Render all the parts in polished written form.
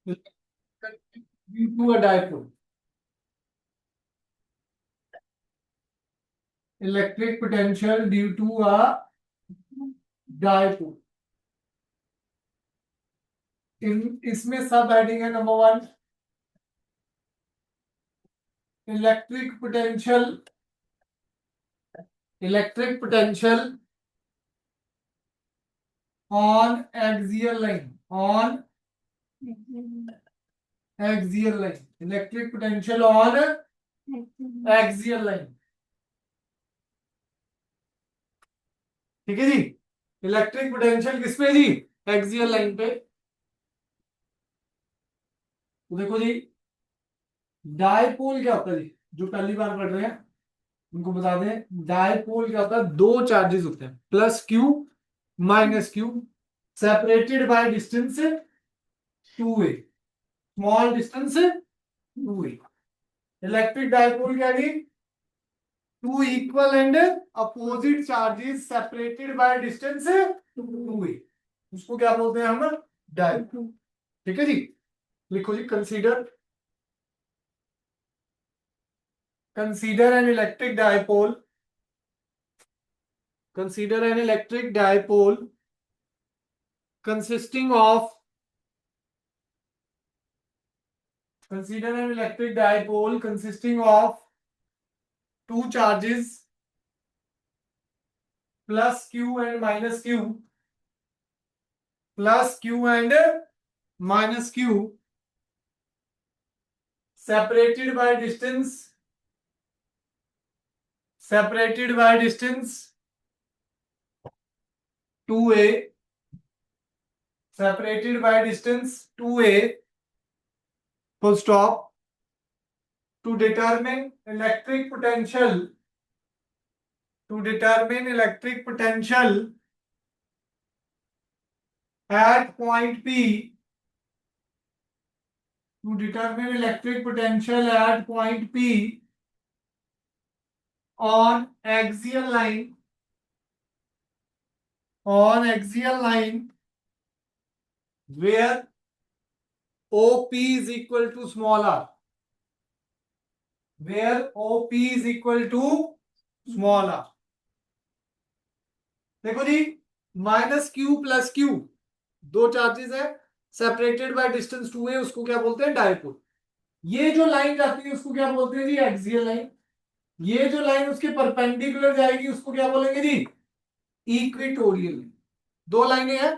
due to a dipole. Electric potential due to a dipole. इसमें सब heading है number 1, electric potential on axial line, electric potential on axial line. ठीक है जी, electric potential किस पे जी, एक्सियल लाइन पे। तो देखो जी, डायपोल क्या होता है जी, जो पहली बार पढ़ रहे हैं उनको बता दें, डायपोल क्या होता है, दो चार्जेस होते हैं, plus Q minus q, separated by distance 2a, small distance 2a। Electric dipole क्या है, two equal and opposite charges separated by distance 2a, उसको क्या बोलते हैं हम, डायपोल। ठीक है जी, लिखो जी, consider an electric dipole, consisting of two charges plus q and minus q, separated by distance 2a, full stop, to determine electric potential at point P, on axial line where OP is equal to small r, देखो जी, minus Q plus Q, दो charges है, separated by distance 2a, उसको क्या बोलते हैं, dipole. ये जो line जाती है उसको क्या बोलते हैं जी, एक्सियल लाइन। ये जो लाइन उसके परपेंडिकुलर जाएगी उसको क्या बोलेंगे जी, इक्वेटोरियल। दो लाइनें हैं,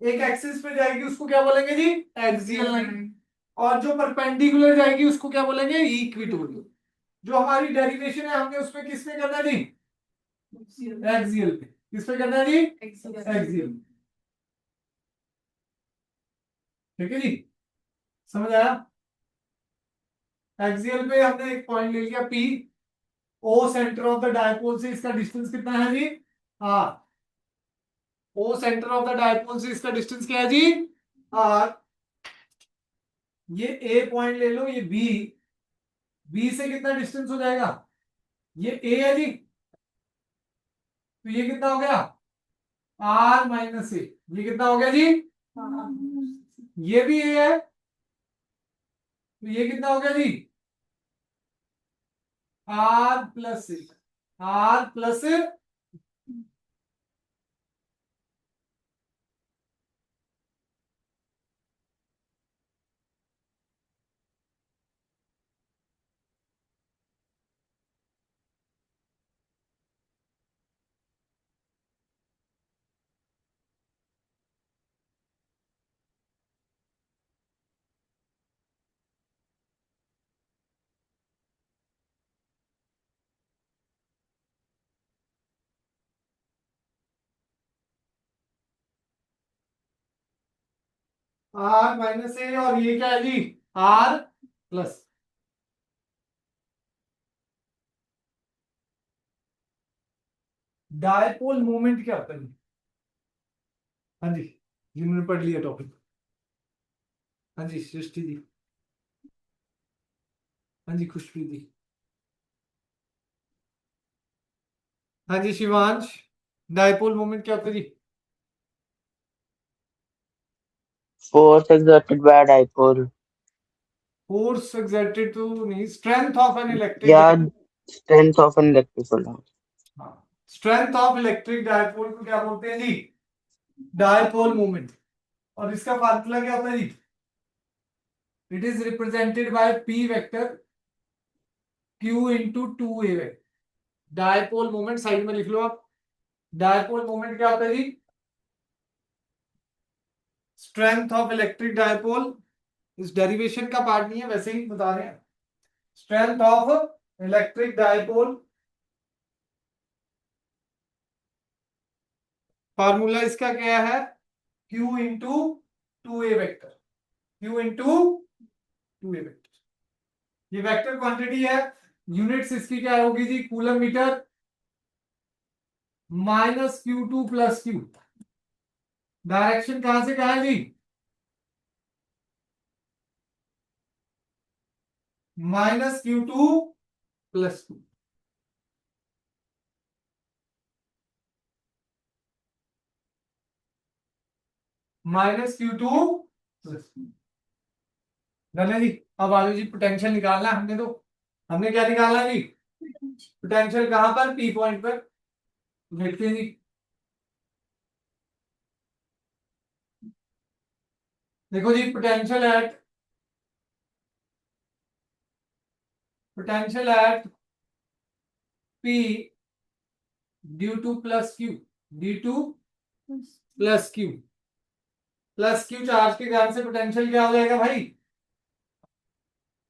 एक एक्सिस पे जाएगी उसको क्या बोलेंगे जी, एक्सियल लाइन, और जो परपेंडिकुलर जाएगी उसको क्या बोलेंगे, इक्वेटोरियल। जो हमारी डेरिवेशन है हमने उसमें किस पे करना है जी, एक्सियल पे। किस पे करना है जी, एक्सियल। ठीक है जी, समझ आया। एक्सियल पे हमने एक पॉइंट ले लिया P, O centre of the dipole से इसका डिस्टेंस कितना है जी, R। O centre of the dipole से इसका डिस्टेंस क्या है जी, R। ये A पॉइंट ले लो, ये B से कितना डिस्टेंस हो जाएगा, ये A है जी, तो ये कितना हो गया, R माइनस A। ये कितना हो गया जी, ये भी A है, तो ये कितना हो गया जी, R plus A, R plus R minus A, और ये क्या है जी, R प्लस। डायपोल मोमेंट क्या होता है जी? हाँ जी, जिन्होंने पढ़ लिया टॉपिक। हाँ जी सृष्टि जी, हाँ जी खुशप्रीत जी, हाँ जी शिवांश, डायपोल मोमेंट क्या होता है जी? Force exerted by a dipole. Force exerted तो नहीं, strength of an electric Yeah, strength of an electrical. हाँ, स्ट्रेंथ ऑफ इलेक्ट्रिक डायपोल को क्या बोलते हैं जी? Dipole moment. और इसका फार्मूला क्या होता है जी? It is represented by P vector Q into two a vector. Dipole moment side में लिख लो आप। डायपोल मोमेंट क्या होता है जी? Strength of electric dipole. इस डेरिवेशन का पार्ट नहीं है, वैसे ही बता रहे हैं। Strength of electric dipole, formula इसका क्या है? Q into two a vector. Q into two a vector, ये वेक्टर क्वांटिटी है। यूनिट्स इसकी क्या होगी जी? Coulomb metre minus Q2 plus Q. Direction कहां से कहां है जी? Minus Q2 plus Q. Minus Q2 plus Q. Done है जी। अब आगे जी पोटेंशियल निकालना है हमने तो। हमने क्या निकालना है जी? पोटेंशियल कहां पर? पी पॉइंट पर। देखते हैं जी। देखो जी, potential at P due to plus Q, due to plus Q. Plus Q charge के कारण से पोटेंशियल क्या हो जाएगा भाई?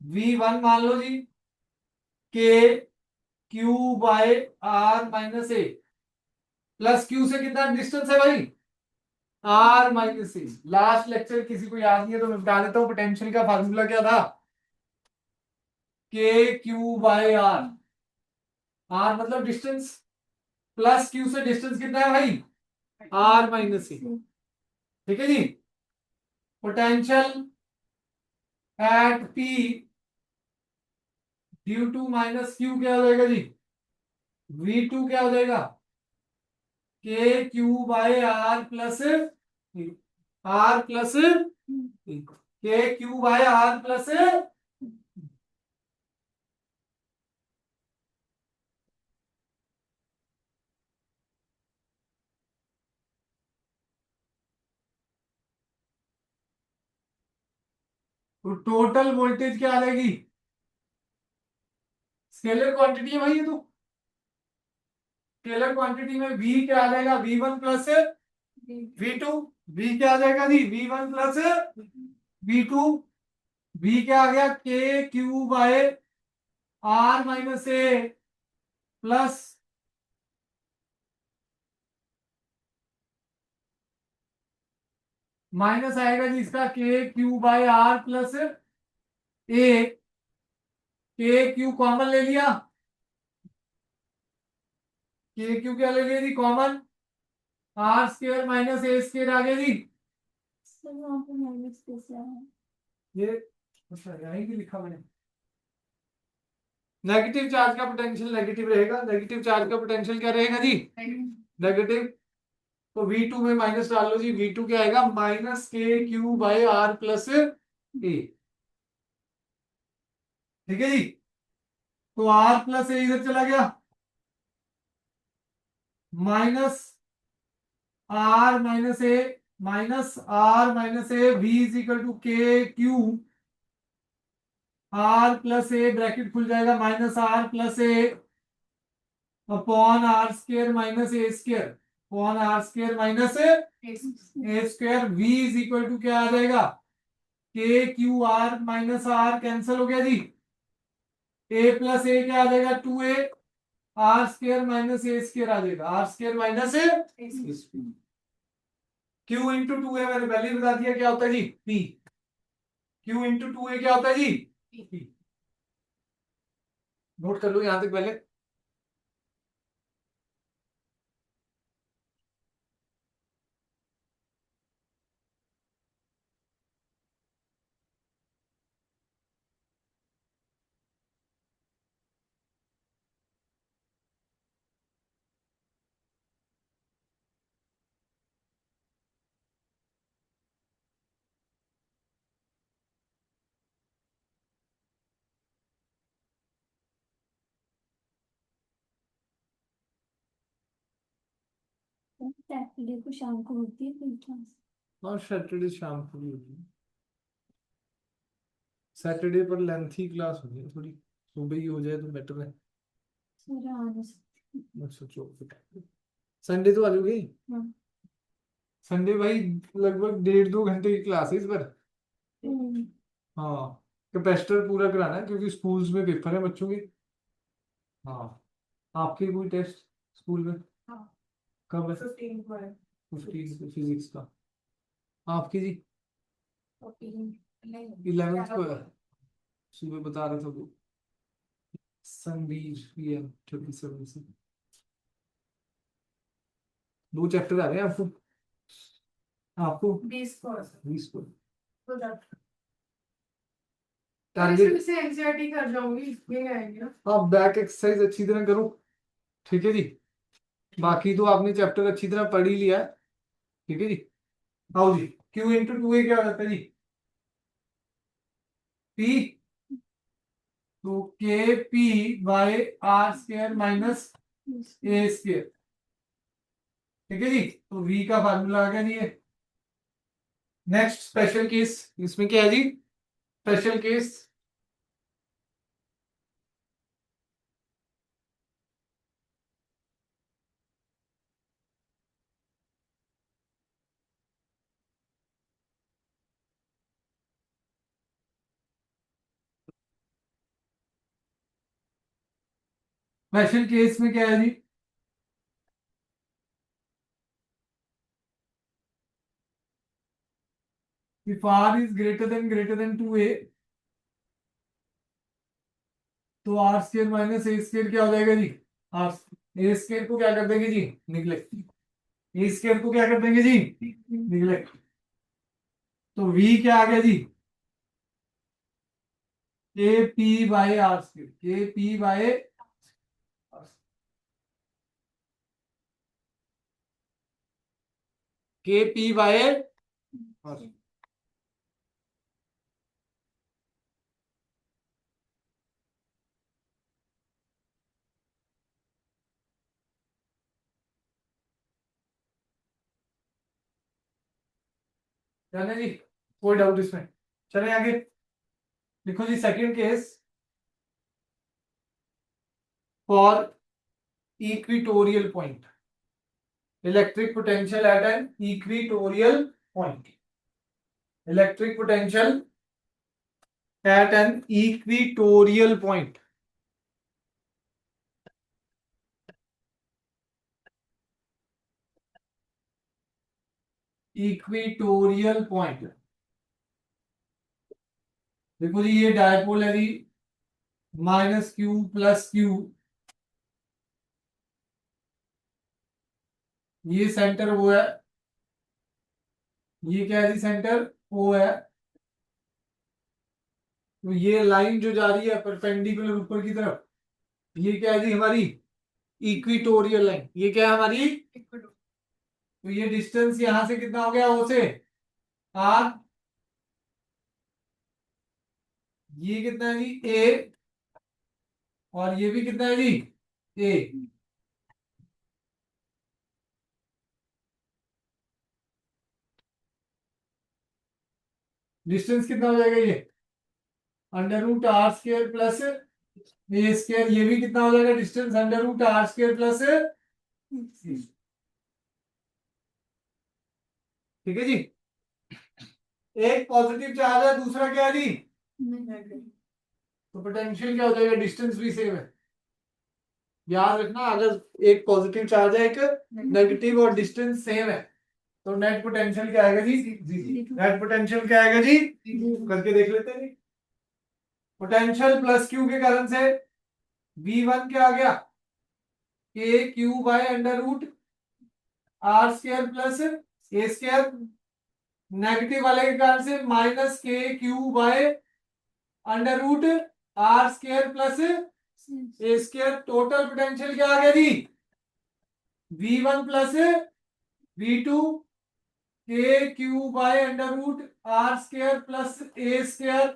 V1 मान लो जी, के Q by r minus a. Plus Q से कितना डिस्टेंस है भाई? Are minus a. Last lecture किसी को याद नहीं है तो मैं बता देता हूं, पोटेंशियल का फार्मूला क्या था? K Q by R. R मतलब डिस्टेंस, प्लस क्यू से डिस्टेंस कितना है भाई? Are minus A. ठीक है जी। Potential at P due to minus Q क्या हो जाएगा जी? V2 क्या हो जाएगा? के Q by are plus R plus K Q by are plus. तो टोटल वोल्टेज क्या आ जाएगी? स्केलर क्वांटिटी है भाई ये तो। स्केलर क्वांटिटी में V क्या आ जाएगा? V1 plus V2। V क्या आ जाएगा जी? V1 plus V2। V क्या आ गया? K Q by r minus a plus minus आएगा जी इसका k Q by are plus a. K q common ले लिया, के क्यू क्या ले लिया जी कॉमन? आर स्क्वायर माइनस ए स्क्वायर आ गया जी। सर वहाँ पे माइनस कैसे आया? ये अच्छा यहीं भी लिखा मैंने। नेगेटिव चार्ज का पोटेंशियल नेगेटिव रहेगा। नेगेटिव चार्ज का पोटेंशियल क्या रहेगा जी? नेगेटिव। तो V2 में माइनस डाल लो जी। V2 क्या आएगा? माइनस के क्यू बाय आर प्लस ए। ठीक है जी। तो आर प्लस ए इधर चला गया, minus r minus a, minus r minus a v is equal to k Q r plus a, bracket खुल जाएगा, minus r plus a upon r square minus A square upon r square minus A square. V is equal to क्या आ जाएगा? के Q r minus r cancel हो गया जी। A plus a क्या आ जाएगा? Two a. R square minus A square आ जाएगा, R square minus A. Q into two A मैंने पहले ही बता दिया क्या होता है जी? P. Q into two A क्या होता है जी? पी। नोट कर लो यहां तक पहले। सैटरडे को शाम को होती है फिर क्लास। और सैटरडे शाम को भी होगी। सैटरडे पर लेंथी क्लास होगी थोड़ी, सुबह ही हो जाए तो बेटर है। सर आने से। अच्छा संडे तो आ जाओगी। हाँ। संडे भाई लगभग 1.5-2 घंटे की क्लास है इस बार। हम्म। हाँ, कैपेसिटर पूरा कराना है क्योंकि स्कूल्स में पेपर है बच्चों के। हाँ, आपके कोई टेस्ट स्कूल में हाँ। कब है? 15 को है। 15 को फिजिक्स का। आपकी जी 14 11th को है। सुबह बता रहा था वो संबीर PM 37 से 2 चैप्टर आ रहे हैं आपको। आपको 20 को है। 20 को तो टारगेट। से एनसीईआरटी कर जाऊंगी ये आएंगे ना। आप बैक एक्सरसाइज अच्छी तरह करो, ठीक है जी। बाकी तो आपने चैप्टर अच्छी तरह पढ़ ही लिया है, ठीक है जी। आओ जी, Q × 2A क्या हो जाता है जी? P, तो KP/R² माइनस A², ठीक है जी। तो V का फार्मूला आ गया जी ये। नेक्स्ट स्पेशल केस, इसमें क्या है जी? स्पेशल केस स्पेशल केस में क्या है जी? If R is greater than 2A, तो R² माइनस A² क्या हो जाएगा जी? R A² को क्या कर देंगे जी? निगलेक्ट। A² को क्या कर देंगे जी? निगलेक्ट। तो V क्या आ गया जी? KP/R², KP/, KP/, जाने जी, कोई डाउट इसमें? चले आगे, लिखो जी second case. For equatorial point, electric potential at an equatorial point, electric potential at an equatorial point. Equatorial point, देखो जी ये डायपोल है जी, -Q + Q, ये सेंटर वो है, ये क्या है जी? सेंटर O है। तो ये लाइन जो जा रही है परपेंडिकुलर ऊपर की तरफ, ये क्या है जी? हमारी इक्विटोरियल लाइन। ये क्या है हमारी? तो ये डिस्टेंस यहां से कितना हो गया O से? R। ये कितना है जी? A। और ये भी कितना है जी? A। डिस्टेंस कितना हो जाएगा ये? √R² plus A²। ये भी कितना हो जाएगा डिस्टेंस? √R² प्लस, ठीक है जी। एक पॉजिटिव चार्ज है, दूसरा क्या है जी? तो पोटेंशियल क्या हो जाएगा? डिस्टेंस भी सेम है। याद रखना, अगर एक पॉजिटिव चार्ज है, एक नेगेटिव, और डिस्टेंस सेम है, तो नेट पोटेंशियल क्या आएगा जी? नेट पोटेंशियल क्या आएगा जी? करके देख लेते हैं। पोटेंशियल +Q के कारण से V1 क्या आ गया? KQ/√R² plus A²। नेगेटिव वाले के कारण से -KQ/√R² plus A²। Total potential क्या आ गया जी? V1 plus V2 KQ/√R² plus A²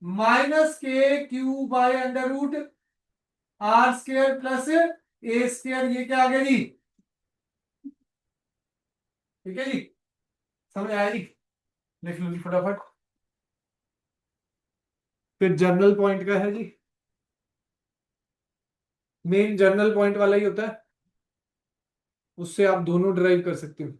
-KQ/√R² plus A²। ये क्या आ गया जी? ठीक है जी, समझ आया जी? लिख लो जी फटाफट। फिर जर्नल पॉइंट का है जी, मेन जर्नल पॉइंट वाला ही होता है, उससे आप दोनों ड्राइव कर सकते हो।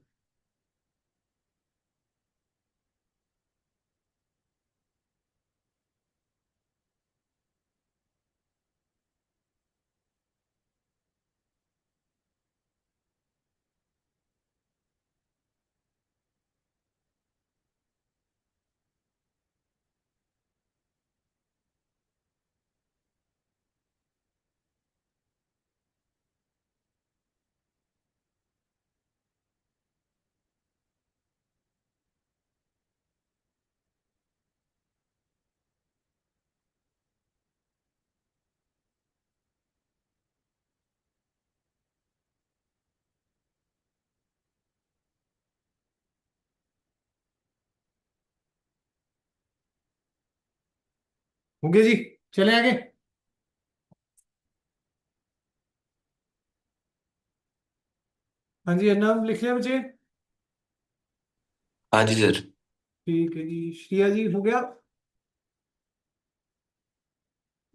हो गया जी, चले आगे। हाँ जी, नाम लिख लिया बच्चे? हाँ जी सर। ठीक है जी, श्रिया जी हो गया?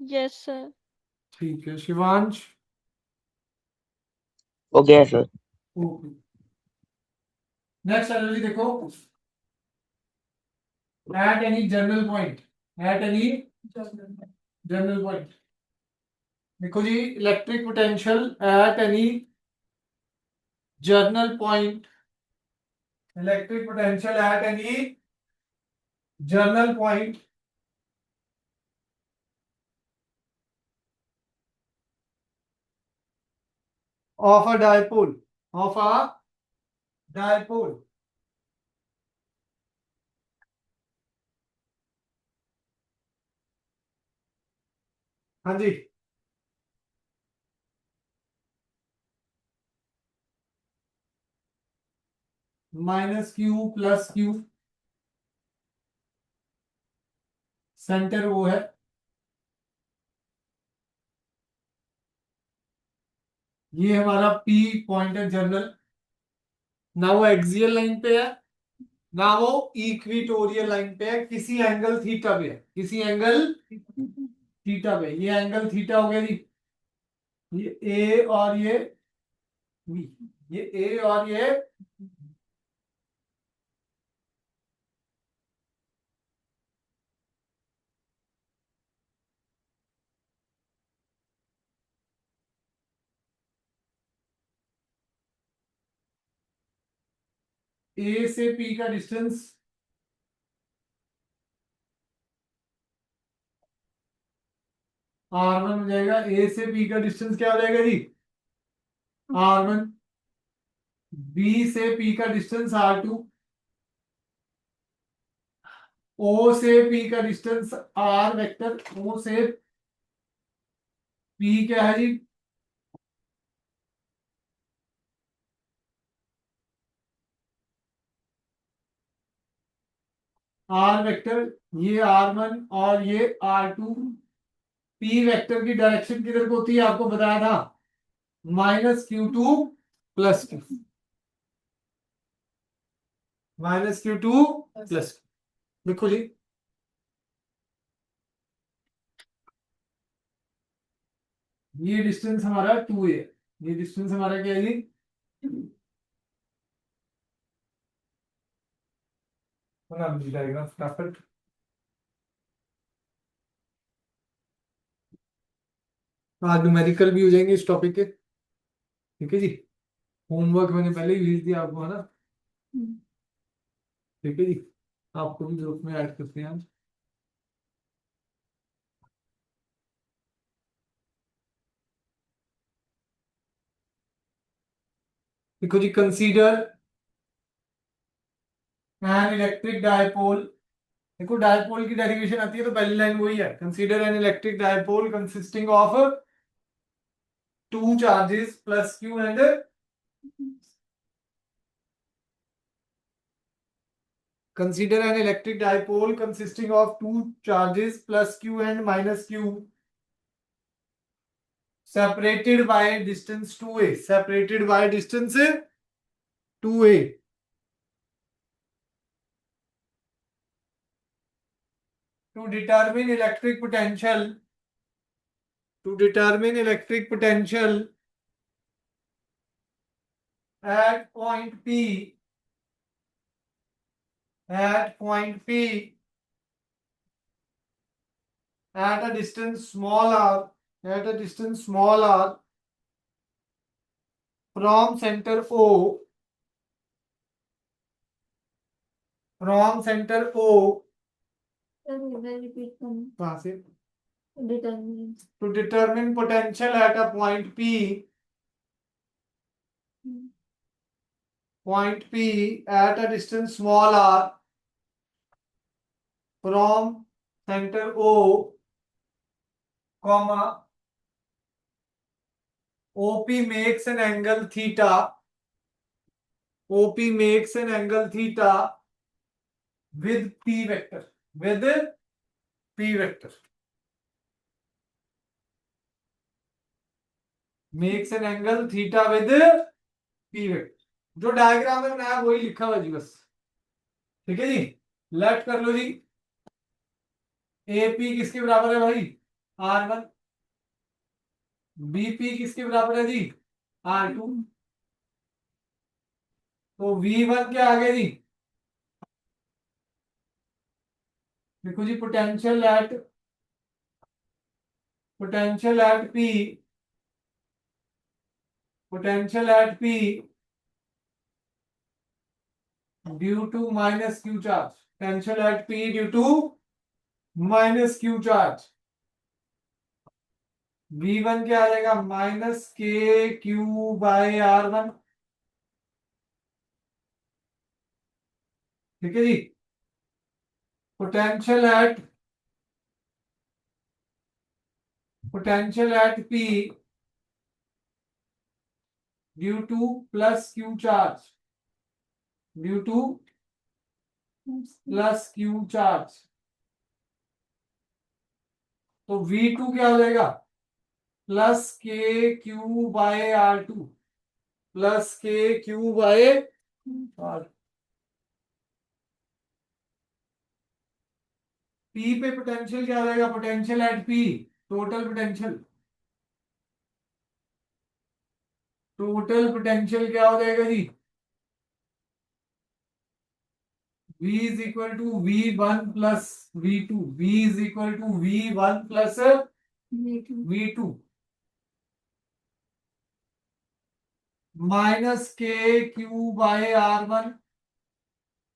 Yes sir. ठीक है, शिवांश? हो गया सर। ओके, नेक्स्ट जी देखो, at any general point, at any general point. देखो जी, electric potential at any general point, electric potential at any general point of a dipole, of a dipole, हाँ जी, minus Q plus Q, centre वो है, ये हमारा P point है journal, ना वो एक्सियल लाइन पे है ना वो इक्विटोरियल लाइन पे है, किसी एंगल थीटा पे है, किसी एंगल थीटा पे। ये एंगल थीटा हो गया जी, ये ए और ये बी, ये ए और ये ए से पी का डिस्टेंस R1 हो जाएगा, ए से बी का डिस्टेंस क्या हो जाएगा जी? R1। बी से पी का डिस्टेंस R2। ओ से पी का डिस्टेंस R वेक्टर, ओ से पी क्या है जी? R वेक्टर, ये R1 और ये R2। पी वेक्टर की डायरेक्शन किधर को होती है आपको बताया था, -Q2 plus Q, -Q2 plus. देखो जी, ये डिस्टेंस हमारा 2a, ये डिस्टेंस हमारा क्या है जी? बना लीजिए डायग्राम फटाफट। आज न्यूमेरिकल भी हो जाएंगे इस टॉपिक के, ठीक है जी। होमवर्क मैंने पहले ही भेज दिया आपको, है ना? ठीक है जी, आपको भी ग्रुप में ऐड करते हैं आज। देखो जी, कंसीडर एन इलेक्ट्रिक डायपोल। देखो डायपोल की डेरिवेशन आती है तो पहली लाइन वही है, consider an electric dipole consisting of two charges plus Q and, consider an electric dipole consisting of two charges plus q and minus q separated by distance 2a, separated by distance 2a, to determine electric potential at point P at a distance small r from center O repeat करना कहाँ से determinant to determine potential at a point P at a distance small r from center O, comma OP makes an angle theta with P vector makes an angle theta with P vector. जो diagram में बनाया वही लिखा हुआ जी बस, ठीक है जी। Late कर लो जी, AP किसके बराबर है भाई R1, BP किसके बराबर है जी R2, तो V1 क्या आ गया जी, देखो जी potential at P due to minus Q charge, potential at P due to minus Q charge, V1 क्या आ जाएगा माइनस के क्यू बाय R1, ठीक है जी। Potential at P due to plus Q charge, तो V2 क्या हो जाएगा plus K Q by R2 plus K Q by R। P पे पोटेंशियल क्या हो जाएगा, potential at P total potential क्या हो जाएगा जी, V is equal to V1 plus V2, V is equal to V1 plus V2 minus के Q by R1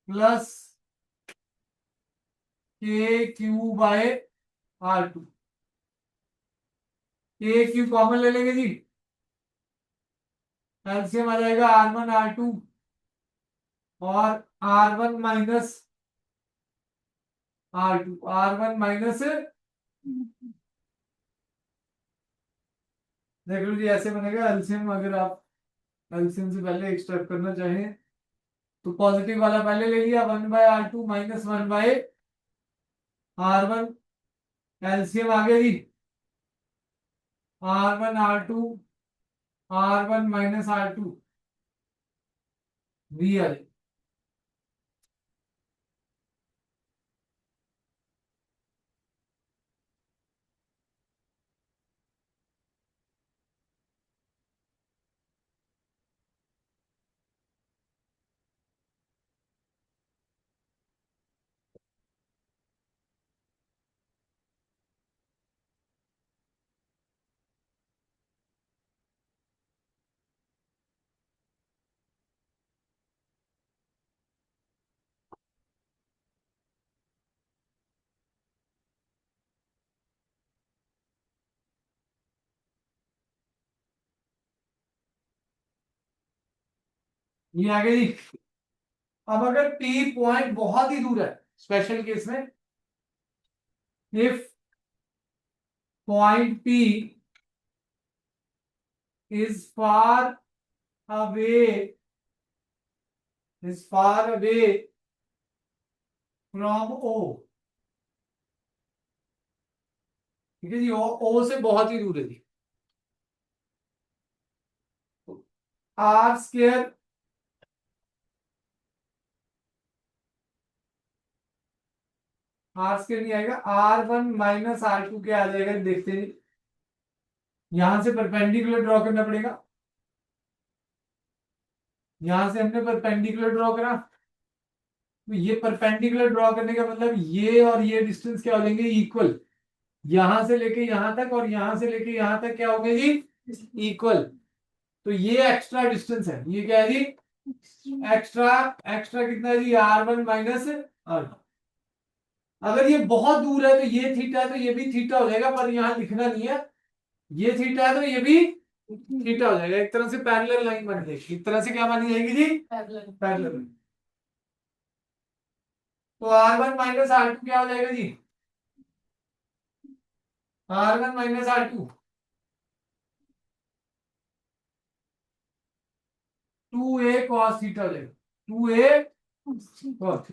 plus K Q by R2, के क्यू कॉमन ले लेंगे जी, एलसीएम आ जाएगा R1 R2 और R1 माइनस देख लो जी ऐसे बनेगा एलसीएम। अगर आप एलसीएम से पहले एक्सट्रैक्ट करना चाहें तो पॉजिटिव वाला पहले ले लिया, 1/R2 माइनस 1/R1, एलसीएम आ गया जी R1 R2 R1 minus R2 V आ जाएगा। ये आ गया जी। अब अगर P पॉइंट बहुत ही दूर है, स्पेशल केस में if point P is away far away from O, ठीक है जी, O से बहुत ही दूर है जी, R स्क्वायर आर स्क्वायर नहीं आएगा, R1 माइनस R2 क्या आ जाएगा देखते हैं। यहां से परपेंडिकुलर ड्रॉ करना पड़ेगा, यहां से हमने परपेंडिकुलर ड्रॉ करा, तो ये परपेंडिकुलर ड्रॉ करने का मतलब ये और ये डिस्टेंस क्या हो जाएंगे इक्वल, यहां से लेके यहां तक और यहां से लेके यहां तक क्या हो गए जी इक्वल। तो ये एक्स्ट्रा डिस्टेंस है, ये क्या है जी एक्स्ट्रा, एक्स्ट्रा कितना है जी R1 माइनस R2। अगर ये बहुत दूर है तो ये थीटा है तो ये भी थीटा हो जाएगा, पर यहां लिखना नहीं है, ये थीटा है तो ये भी थीटा हो जाएगा, एक तरह से पैरेलल लाइन बन जाएगी, एक तरह से क्या बनी जाएगी जी पैरेलल। तो R1 माइनस R2 क्या हो जाएगा जी R1 minus R2 2a cos theta हो जाएगा, 2a cos।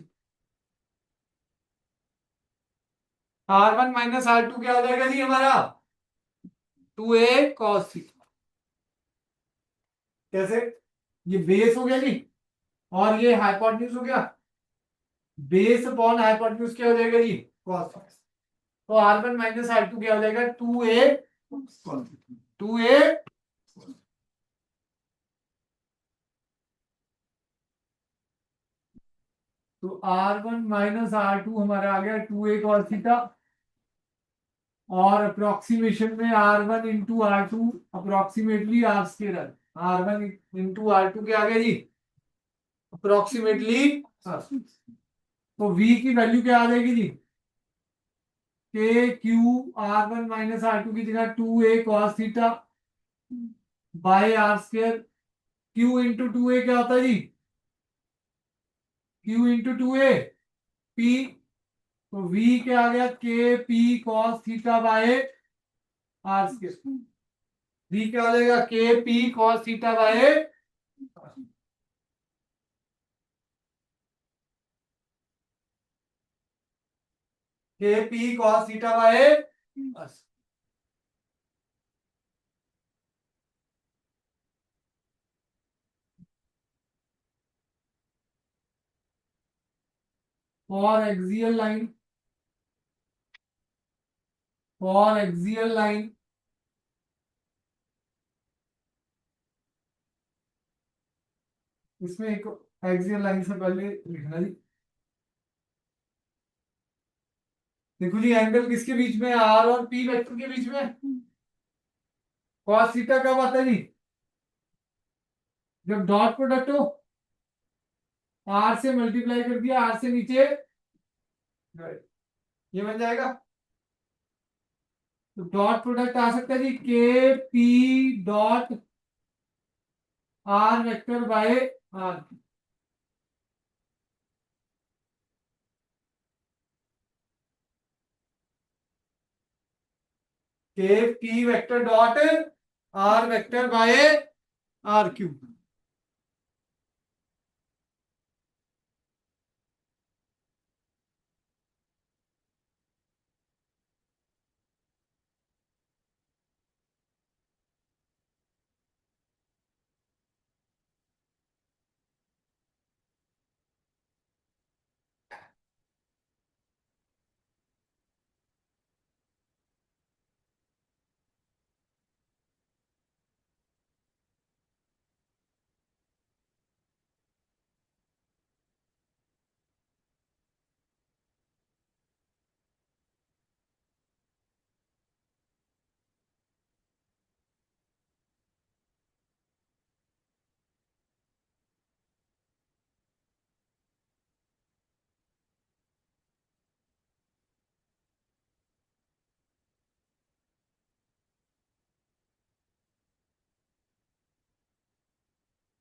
R1 minus R2 क्या हो जाएगा जी हमारा 2a cos थीटा। कैसे, ये बेस हो गया जी और ये हाइपोटेन्यूज हो गया, बेस अपॉन हाइपोटेन्यूज क्या हो जाएगा जी cos थीटा। तो R1 माइनस R2 क्या हो जाएगा 2a cos, 2a। तो R1 माइनस R2 हमारा आ गया 2a cos थीटा, और अप्रोक्सीमेशन में R1 into R2 approximately R square, R1 into R2 क्या आ गया जी अप्रोक्सीमेटली। तो V की वैल्यू क्या आ जाएगी जी के क्यू R1 माइनस R2 की जगह 2a cos theta by R square, Q into 2a क्या होता है जी Q इंटू 2a P। तो V क्या आ गया के P cos theta by R square, V क्या हो जाएगा के पी cos थीटा बाय के P cos theta by for axial line, for axial line इसमें एक एक्सियल लाइन से पहले लिखना जी, देखो जी एंगल किसके बीच में आर और पी वेक्टर के बीच में, cos थीटा कब आता है जी जब डॉट प्रोडक्ट हो, आर से मल्टीप्लाई कर दिया, आर से नीचे ये बन जाएगा। तो डॉट प्रोडक्ट आ सकता है जी K P dot are vector by R, K P vector dot are vector by are cube.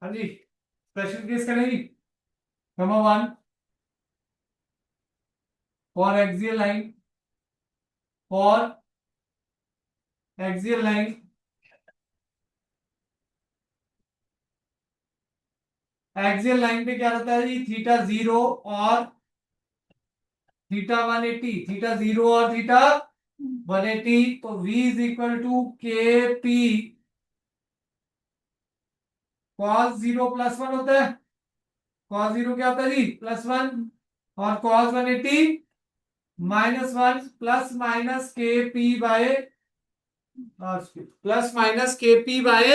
हाँ जी स्पेशल केस करें जी, number 1 for axial line, for axial line axial line पे क्या रहता है जी थीटा 0 और थीटा 180, थीटा 0 और थीटा 180। तो v इज इक्वल टू के पी कॉस 0 प्लस 1 होता है, कॉस 0 क्या होता है जी प्लस 1 और cos 180 -1 plus minus K P by R square plus minus K P by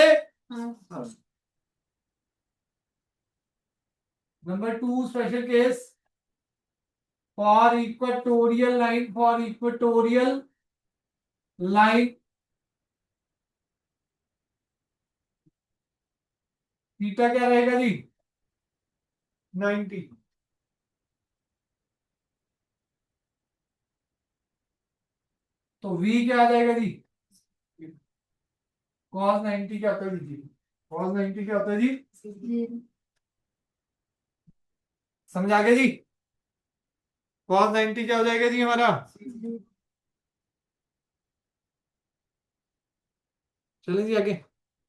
number 2 special case for equatorial line theta क्या रहेगा जी 90। तो v क्या आ जाएगा जी cos 90 क्या होता है जी cos 90 क्या होता है जी 0 समझ आ गया जी cos 90 क्या हो जाएगा जी हमारा। चलिए जी आगे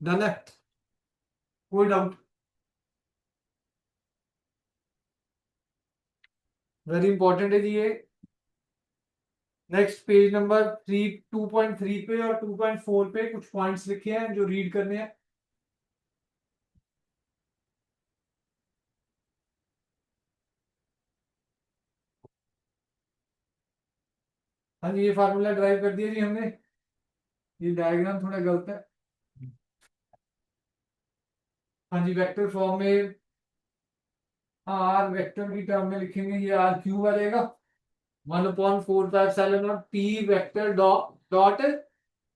डन है कोई डाउट वेरी इंपॉर्टेंट है जी ये। नेक्स्ट पेज नंबर 2.3 पे और 2.4 पे कुछ पॉइंट्स लिखे हैं जो रीड करने हैं। हाँ जी ये फार्मूला ड्राइव कर दिया जी हमने। ये डायग्राम थोड़ा गलत है। हाँ जी वेक्टर फॉर्म में आर वेक्टर की टर्म में लिखेंगे ये आर क्यूब आ जाएगा 1/4 p vector dot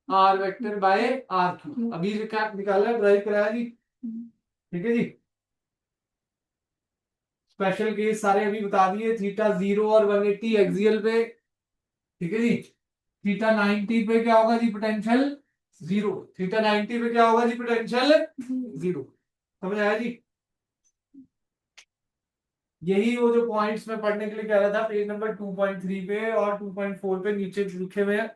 are vector by are cube. अभी निकाला ड्राइव कराया जी ठीक है जी। स्पेशल केस सारे अभी बता दिए थीटा 0 और 180 एक्सियल पे ठीक है जी। थीटा 90 पे क्या होगा जी पोटेंशियल 0 थीटा 90 पे क्या होगा जी पोटेंशियल 0 समझ आया जी। यही वो जो पॉइंट्स में पढ़ने के लिए कह रहा था पेज नंबर 2.3 पे और 2.4 पे नीचे लिखे हुए हैं।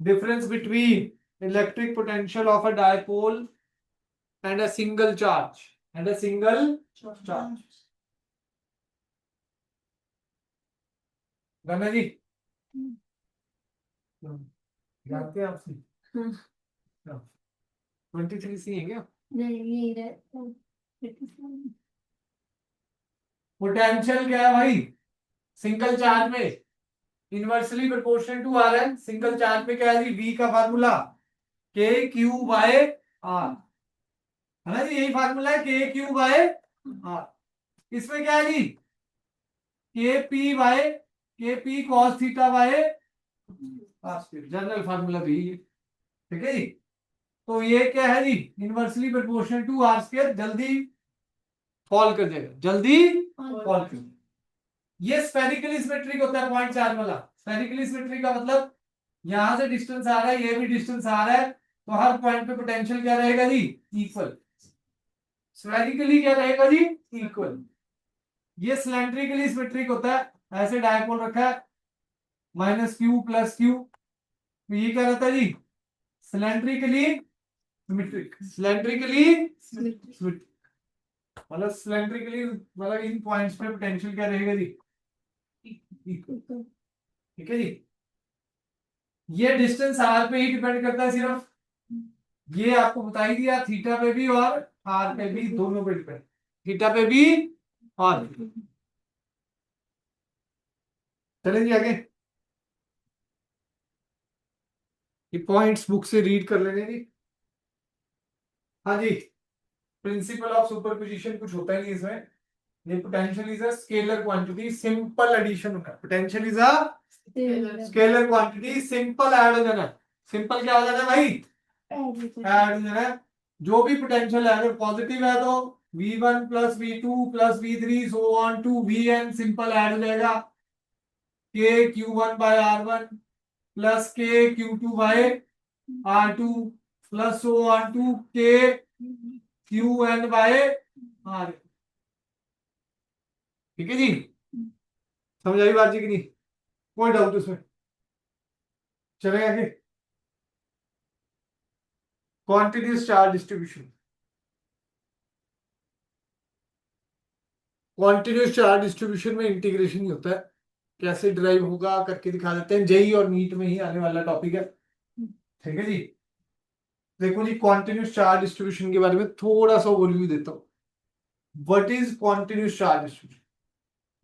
Difference between electric potential of a dipole and a single charge गना जी जानते हैं आपसे 23 सी है क्या नहीं ये रहता पोटेंशियल क्या है भाई सिंगल चार्ज में inversely proportional to r and single charge पे क्या है जी V का फार्मूला के क्यू बाय आर है ना जी यही फार्मूला है के क्यू बाय आर। इसमें क्या है जी K P cos theta by general formula भी है ठीक है जी। तो ये क्या है जी inversely proportional to R square जल्दी फॉल कर जाएगा जल्दी फॉल कर ये स्फेरिकली सिमेट्रिक होता है 0.4 वाला। स्फेरिकली सिमेट्रिक का मतलब यहां से डिस्टेंस आ रहा है ये भी डिस्टेंस आ रहा है तो हर पॉइंट पे पोटेंशियल क्या रहेगा जी इक्वल। स्फेरिकली क्या रहेगा जी इक्वल। ये सिलेंड्रिकली सिमेट्रिक होता है ऐसे डायपोल रखा है -q + q तो ये क्या रहता है जी सिलेंड्रिकली सिमेट्रिक मतलब सिलेंड्रिकली मतलब इन पॉइंट्स पे पोटेंशियल क्या रहेगा जी इक्वल ठीक है जी। ये डिस्टेंस आर पे ही डिपेंड करता है सिर्फ ये आपको बता ही दिया थीटा पे भी और आर पे भी दोनों पे डिपेंड थीटा पे भी और चलें जी आगे ये पॉइंट्स बुक से रीड कर लेने जी। हाँ जी प्रिंसिपल ऑफ सुपरपोजिशन कुछ होता ही नहीं इसमें। ये potential is a scalar quantity simple addition होता है potential is a scalar quantity simple add हो जाना सिंपल क्या हो जाना है भाई ऐड हो जाना है। जो भी पोटेंशियल है अगर पॉजिटिव है तो v1 + v2 + v3 so on to vn simple add हो जाएगा k q1 by r1 plus k q2 by r2 plus so on to k qn by r। ठीक है जी समझ आई बात जी की नहीं कोई डाउट उसमें चलेगा आगे। Quantities charge distribution quantities charge distribution में इंटीग्रेशन ही होता है कैसे ड्राइव होगा करके दिखा देते हैं जेई और नीट में ही आने वाला टॉपिक है ठीक है जी। देखो जी कॉन्टिन्यूस चार्ज डिस्ट्रीब्यूशन के बारे में थोड़ा सा ओवरव्यू देता हूँ। What is continuous charge distribution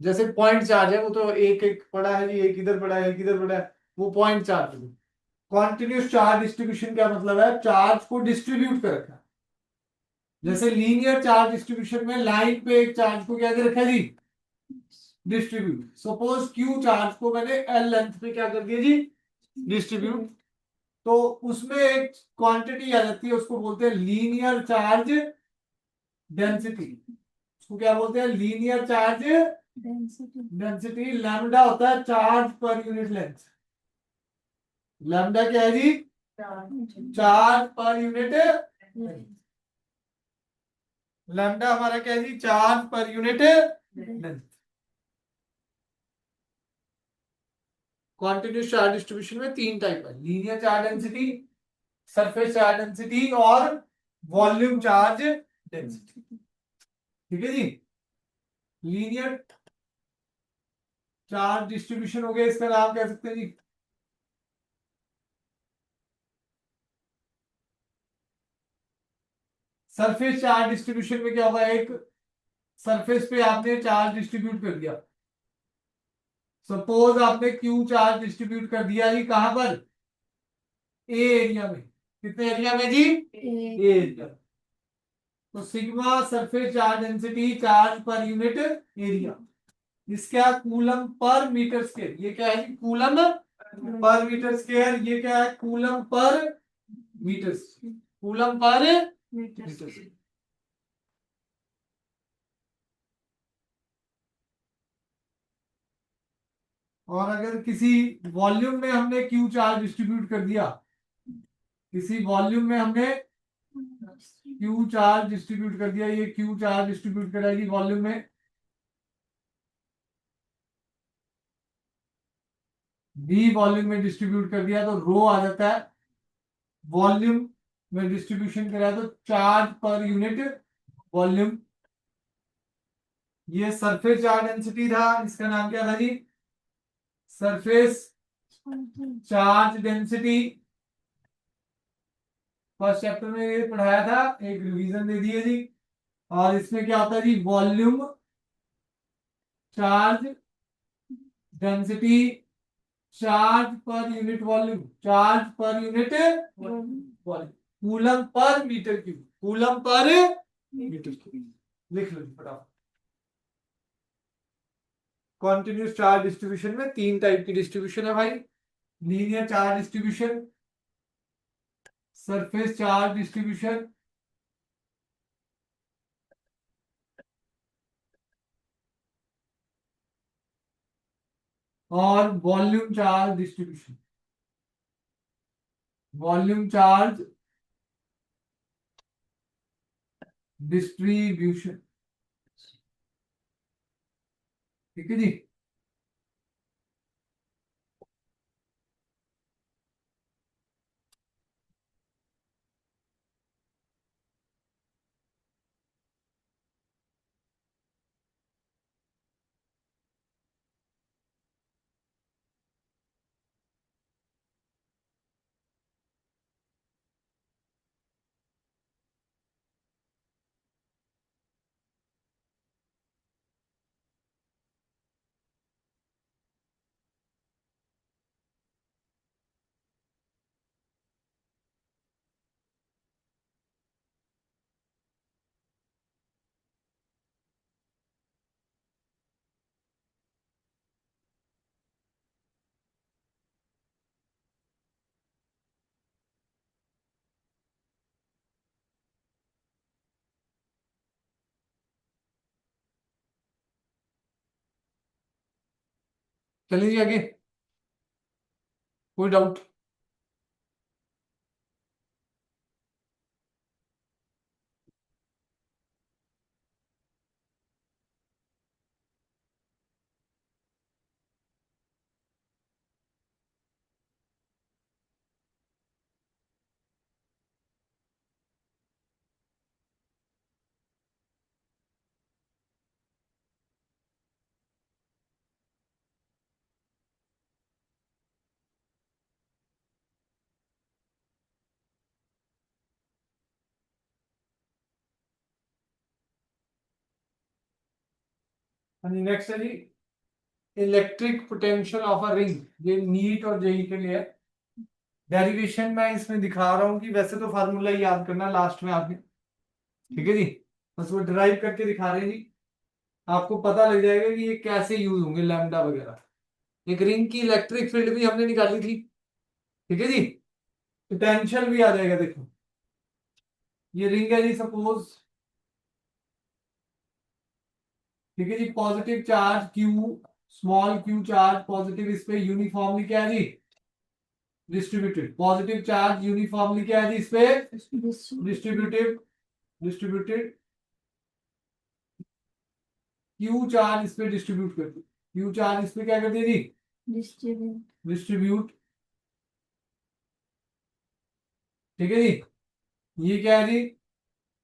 जैसे पॉइंट चार्ज है, वो तो एक एक पड़ा है जी, एक इधर पड़ा है, एक इधर पड़ा है, वो पॉइंट चार्ज है। कॉन्टिन्यूस चार्ज डिस्ट्रीब्यूशन क्या मतलब है? चार्ज को डिस्ट्रीब्यूट कर रखा है। जैसे लीनियर चार्ज डिस्ट्रीब्यूशन में लाइन पे एक चार्ज को क्या कर रखा है जी? डिस्ट्रीब्यूट। सपोज क्यू चार्ज को मैंने एल लेंथ पे क्या कर दिया जी? डिस्ट्रीब्यूट। तो उसमें एक क्वांटिटी आ जाती है, उसको बोलते हैं लीनियर चार्ज डेंसिटी। उसको क्या बोलते हैं? Linear charge density density. Lambda होता है charge per unit length. Lambda क्या है जी? Charge per unit length. Lambda हमारा क्या है जी? Charge per unit length. Continuous charge distribution में तीन टाइप है: linear charge density, surface charge density और वॉल्यूम चार्ज डेंसिटी। ठीक है जी। लीनियर चार्ज डिस्ट्रीब्यूशन हो गया, इसका नाम कह सकते हैं जी। सरफेस चार्ज डिस्ट्रीब्यूशन में क्या होगा? एक सरफेस पे आपने चार्ज डिस्ट्रीब्यूट कर दिया। सपोज आपने क्यू चार्ज डिस्ट्रीब्यूट कर दिया जी, कहां पर? ए एरिया में। कितने एरिया में जी? A area. तो sigma surface charge density, charge per unit area. इसका कूलम पर मीटर स्क्वायर। ये क्या है जी? Coulomb per metre square. ये क्या है? Coulomb per metre. Coulomb per metre square. और अगर किसी वॉल्यूम में हमने क्यू चार्ज डिस्ट्रीब्यूट कर दिया, किसी वॉल्यूम में हमने क्यू चार्ज डिस्ट्रीब्यूट कर दिया, ये क्यू चार्ज डिस्ट्रीब्यूट कराएगी वॉल्यूम में, डी वॉल्यूम में डिस्ट्रीब्यूट कर दिया तो रो आ जाता है। वॉल्यूम में डिस्ट्रीब्यूशन कराया तो चार्ज पर यूनिट वॉल्यूम। ये सरफेस चार्ज डेंसिटी था, इसका नाम क्या था जी? Surface charge density. First chapter में ये पढ़ाया था, एक रिवीजन दे दिए जी। और इसमें क्या होता है जी? Volume charge density, charge per unit volume, charge per unit volume, coulomb per metre cube, coulomb per metre cube. लिख लो जी फटाफट। कॉन्टिन्यूस चार्ज डिस्ट्रीब्यूशन में तीन टाइप की डिस्ट्रीब्यूशन है भाई: linear charge distribution, surface charge distribution और volume charge distribution. Volume charge distribution. ठीक है जी। चलिए जी आगे। कोई डाउट? नेक्स्ट है जी electric potential of a ring. ये नीट और जेई के लिए है। डेरिवेशन मैं इसमें दिखा रहा हूं कि वैसे तो फार्मूला याद करना लास्ट में आपने, ठीक है जी, बस वो डिराइव करके दिखा रहे हैं जी। आपको पता लग जाएगा कि ये कैसे यूज होंगे लैम्डा वगैरह। एक रिंग की इलेक्ट्रिक फील्ड भी हमने निकाली थी, ठीक है जी। पोटेंशियल भी आ जाएगा। देखो ये रिंग है जी सपोज, ठीक है जी। Positive charge Q, small Q charge positive, इस पे यूनिफॉर्मली क्या है जी डिस्ट्रीब्यूटेड। पॉजिटिव चार्ज यूनिफॉर्मली क्या है जी इस पे डिस्ट्रीब्यूटिव डिस्ट्रीब्यूटेड। क्यू चार्ज इस पे डिस्ट्रीब्यूट कर दो, क्यू चार्ज इस पे क्या कर दिया जी डिस्ट्रीब्यूट डिस्ट्रीब्यूट, ठीक है जी। ये क्या है जी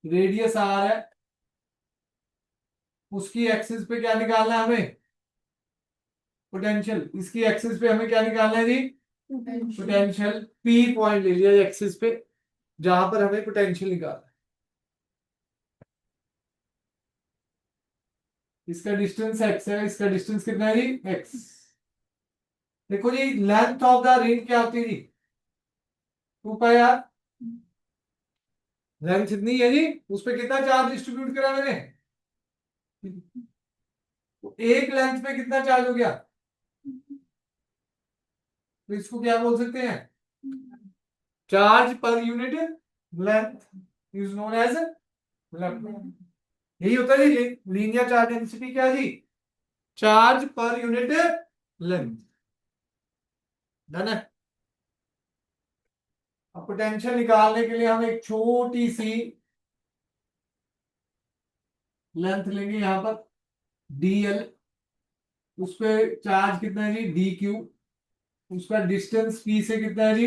रेडियस आर है, उसकी एक्सिस पे क्या निकालना है हमें पोटेंशियल। इसकी एक्सिस पे हमें क्या निकालना है जी पोटेंशियल। पी पॉइंट ले लिया एक्सिस पे जहां पर हमें पोटेंशियल निकालना है। इसका डिस्टेंस एक्स है, इसका डिस्टेंस कितना है जी एक्स। देखो जी लेंथ ऑफ द रिंग क्या होती है जी 2 पाई आर। लेंथ इतनी है जी, उस पर कितना चार्ज डिस्ट्रीब्यूट करा मैंने, तो एक लेंथ पे कितना चार्ज हो गया, तो इसको क्या बोल सकते हैं charge per unit length is known as length. यही होता है जी लीनियर चार्ज डेंसिटी क्या है जी charge per unit length. Done है। अब पोटेंशियल निकालने के लिए हम एक छोटी सी लेंथ लेंगे यहां पर dl, उस पे चार्ज कितना है जी dq, उसका डिस्टेंस p से कितना है जी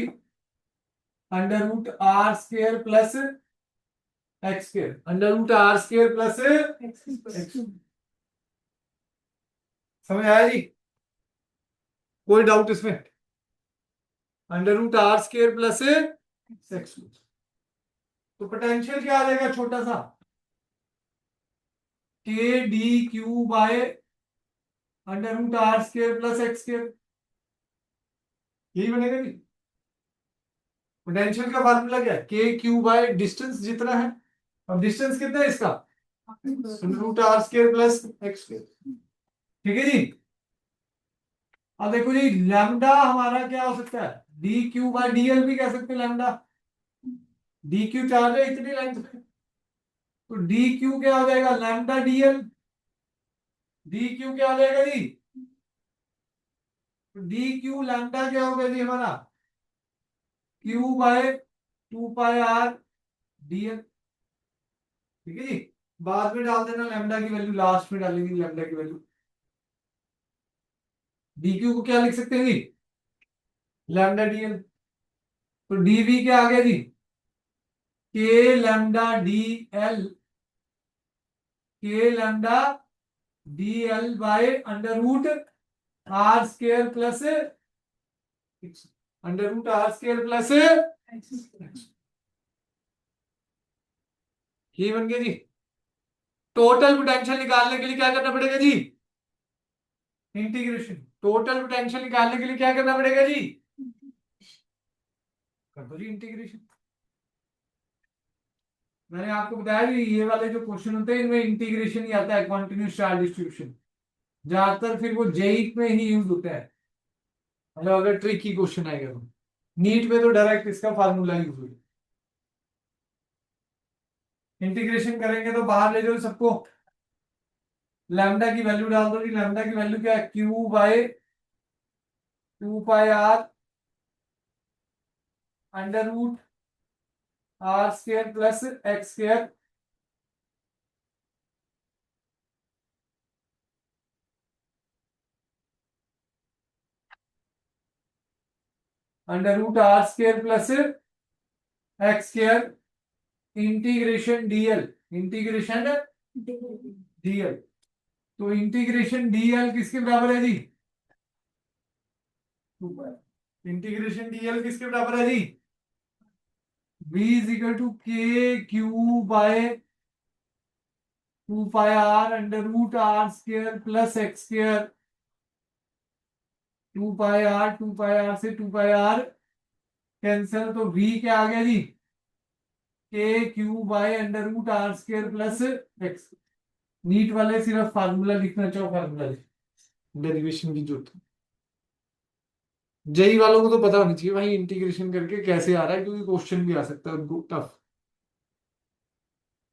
√r² plus x², √r² plus x। समझ आया जी, कोई डाउट इसमें, √r² प्लस x। तो पोटेंशियल क्या आ जाएगा छोटा सा k dq bye √r² plus x², यही बनेगा जी। पोटेंशियल का फार्मूला क्या है के क्यू बाय डिस्टेंस जितना है, अब डिस्टेंस कितना है इसका √r² प्लस x², ठीक है जी। अब देखो जी लैम्डा हमारा क्या हो सकता है डी क्यू बाय डीएल भी कह सकते हैं लैम्डा। डी क्यू चार्ज है इतनी लेंथ पे, तो डी क्यू क्या हो जाएगा लैम्डा डीएल। डी क्यू क्या हो जाएगा जी डी क्यू लैम्डा क्या होगा जी हमारा q by 2 pi r d l, ठीक है जी। बाद में डाल देना लैम्डा की वैल्यू, लास्ट में डालेंगे लैम्डा की वैल्यू। डी क्यू को क्या लिख सकते हैं जी लैम्डा डीएल, तो डीवी क्या आ गया जी के लैम्डा डी एल, के lambda D L by √r² plus √r² plus ये बन गया जी। टोटल पोटेंशियल निकालने के लिए क्या करना पड़ेगा जी इंटीग्रेशन। टोटल पोटेंशियल निकालने के लिए क्या करना पड़ेगा जी कर दो जी इंटीग्रेशन। मैंने आपको बताया कि ये वाले जो क्वेश्चन होते हैं इनमें इंटीग्रेशन ही आता है, कॉन्टिन्यूस चार्ज डिस्ट्रीब्यूशन ज्यादातर फिर वो जेई में ही यूज होता है, मतलब अगर ट्रिकी क्वेश्चन आएगा तो। नीट में तो डायरेक्ट इसका फार्मूला यूज होगा। इंटीग्रेशन करेंगे तो बाहर ले जाओ सबको, लैम्डा की वैल्यू डाल दो जी। लैम्डा की वैल्यू क्या है q by 2 pi r √r² plus x², √r² plus x², integration d l, integration d l. तो इंटीग्रेशन डीएल किसके बराबर है जी इंटीग्रेशन डीएल किसके बराबर है जी v is equal to k Q by 2 pi r under root r square plus x square, 2 pi r से 2 पाई आर कैंसिल, तो v क्या आ गया जी, के Q by under root r square plus x. NEET वाले सिर्फ formula लिखना चाहो फार्मूला लिख, डेरिवेशन की जरूरत। जेई वालों को तो पता होनी चाहिए भाई इंटीग्रेशन करके कैसे आ रहा है, क्योंकि क्वेश्चन भी आ सकता है उनको टफ।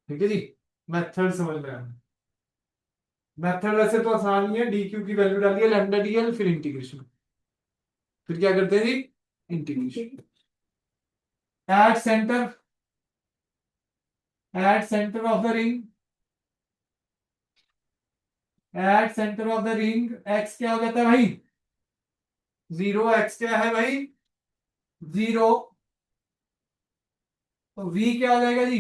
ठीक है जी, मेथड समझ में आया। मेथड वैसे तो आसान ही है, डी क्यू की वैल्यू डालिए लैम्डा डीएल, फिर इंटीग्रेशन, फिर क्या करते हैं जी, integration. At centre, at centre of the ring, at centre of the ring X क्या हो जाता है भाई, 0, एक्स क्या है भाई 0, तो v क्या हो जाएगा जी,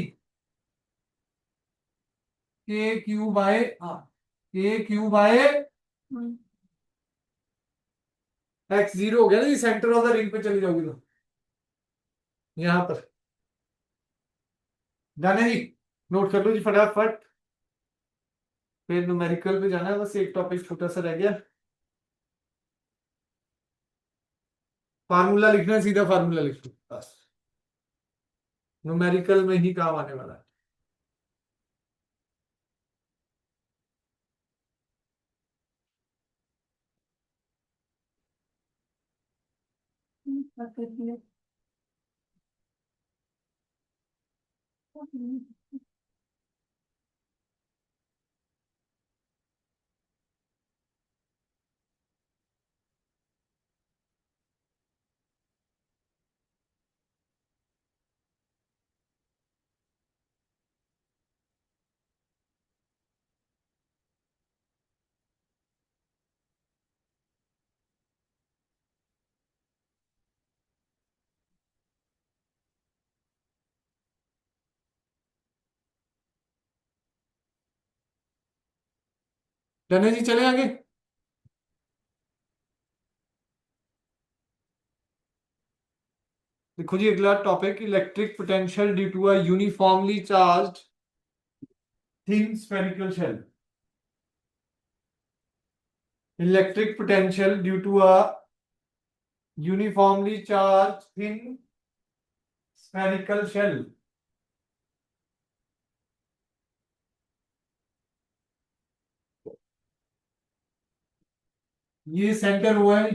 के Q by R, K Q by x. 0 हो गया ना जी, सेंटर ऑफ द रिंग पे चली जाओगी तो यहां पर जाने जी, नोट कर लो जी फटाफट, फिर न्यूमेरिकल पे जाना है, बस एक टॉपिक छोटा सा रह गया। फार्मूला लिखना है, सीधा फार्मूला लिख लो बस, न्यूमेरिकल में ही काम आने वाला है। कर दिया। जाने जी चले आगे। देखो जी अगला topic, electric potential due to a uniformly charged thin spherical shell. Electric potential due to a uniformly charged thin spherical shell. ये सेंटर हुआ है।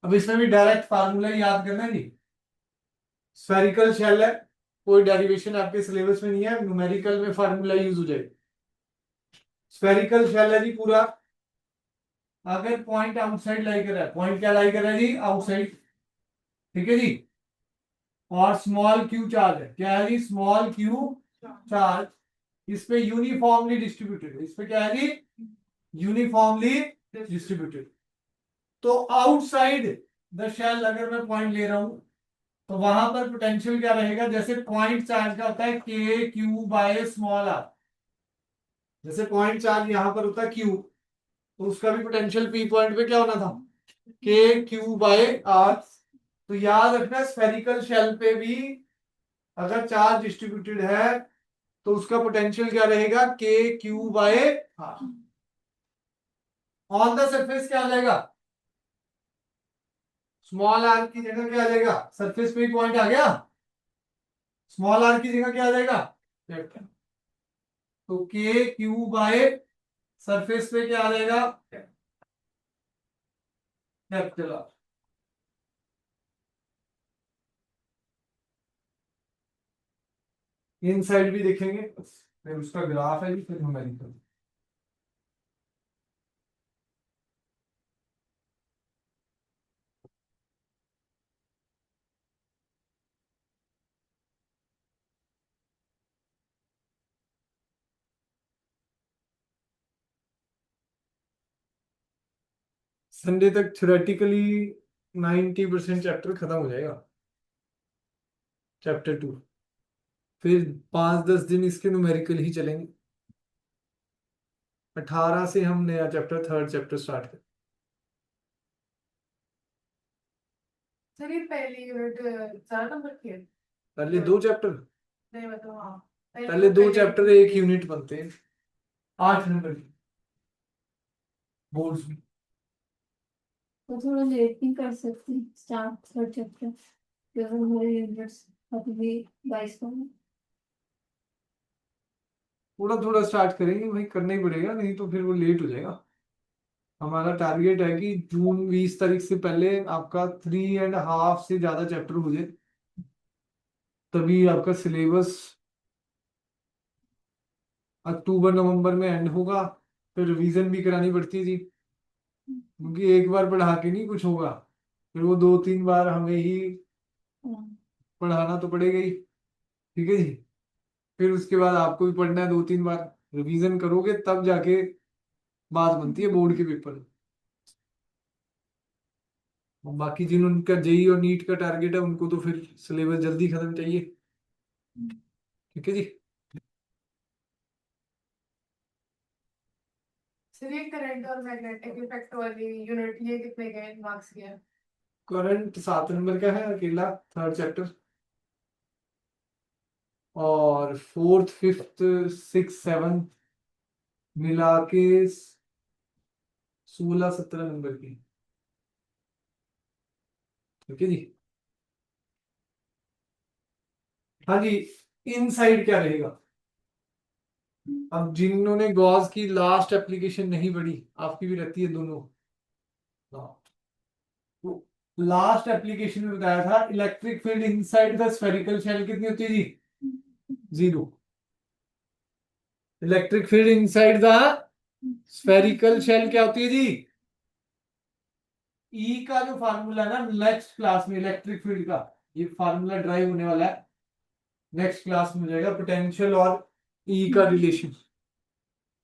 अब इसमें भी डायरेक्ट फार्मूला याद करना है जी, स्फेरिकल शेल है, कोई डेरिवेशन आपके सिलेबस में नहीं है, न्यूमेरिकल में फार्मूला यूज हो जाए। स्फेरिकल शेल है जी पूरा, अगर पॉइंट आउटसाइड लाई कर रहा है, पॉइंट क्या लाई कर रहा है जी, आउटसाइड, ठीक है जी, और स्मॉल क्यू चार्ज है, क्या है जी, स्मॉल क्यू चार्ज, इस पे यूनिफॉर्मली डिस्ट्रीब्यूटेड है, इस पे क्या है जी, यूनिफॉर्मली डिस्ट्रीब्यूटेड। तो आउटसाइड द शेल अगर मैं पॉइंट ले रहा हूं, तो वहां पर पोटेंशियल क्या रहेगा, जैसे पॉइंट चार्ज का होता है के क्यू बाय स्मॉल आर, जैसे पॉइंट चार्ज यहां पर होता है क्यू, तो उसका भी पोटेंशियल पी पॉइंट पे क्या होना था, के क्यू बाय आर। तो याद रखना स्फेरिकल शेल पे भी अगर चार्ज डिस्ट्रीब्यूटेड है तो उसका पोटेंशियल क्या रहेगा, k Q by r. On the surface क्या आ जाएगा, स्मॉल आर की जगह क्या आ जाएगा, सरफेस पे ही पॉइंट आ गया, स्मॉल आर की जगह क्या आ जाएगा, तो के क्यू बाय सरफेस पे क्या आ जाएगा, कैपिटल आर। इन साइड भी देखेंगे, फिर उसका ग्राफ है जी, फिर न्यूमेरिकल। संडे तक थ्योरेटिकली 90% चैप्टर खत्म हो जाएगा, चैप्टर 2, फिर 5-10 दिन इसके न्यूमेरिकल ही चलेंगे। 18 से हम नया चैप्टर, थर्ड चैप्टर स्टार्ट करें। सर ये पहली यूनिट 4 नंबर की है? पहले 2 चैप्टर, नहीं मतलब हाँ पहले 2 चैप्टर एक यूनिट बनते हैं। 8 नंबर की बोर्ड्स में। तो थोड़ा लेट नहीं कर सकती स्टार्ट थर्ड चैप्टर, क्योंकि मेरे यूनिट्स अभी 22 का है। थोड़ा थोड़ा स्टार्ट करेंगे भाई, करना ही पड़ेगा, नहीं तो फिर वो लेट हो जाएगा। हमारा टारगेट है कि जून 20 तारीख से पहले आपका 3.5 से ज्यादा चैप्टर हो जाए, तभी आपका सिलेबस अक्टूबर नवंबर में एंड होगा। फिर रिवीजन भी करानी पड़ती है जी, क्योंकि एक बार पढ़ा के नहीं कुछ होगा, फिर वो 2-3 बार हमें ही हाँ। पढ़ाना तो पड़ेगा ही। ठीक है जी। फिर उसके बाद आपको भी पढ़ना है 2-3 बार, रिवीजन करोगे तब जाके बात बनती है बोर्ड के पेपर में। और बाकी जिनका जेई और नीट का टारगेट है उनको तो फिर सिलेबस जल्दी खत्म चाहिए। ठीक है जी। सर ये करंट और मैग्नेटिक इफेक्ट वाली यूनिट ये कितने गए मार्क्स के हैं? करंट 7 नंबर का है अकेला, थर्ड चैप्टर। और फोर्थ फिफ्थ सिक्स सेवन मिला के 16-17 नंबर की। ठीक है जी। हाँ जी। इनसाइड क्या रहेगा? अब जिन्होंने गॉस की लास्ट एप्लीकेशन नहीं पढ़ी, आपकी भी रहती है दोनों, हाँ, तो लास्ट एप्लीकेशन में बताया था electric field inside the spherical shell कितनी होती है जी? 0। Electric field inside the spherical shell क्या होती है जी? ई का जो फार्मूला है ना, नेक्स्ट क्लास में इलेक्ट्रिक फील्ड का ये फार्मूला ड्राइव होने वाला है, नेक्स्ट क्लास में हो जाएगा, पोटेंशियल और ई का रिलेशन।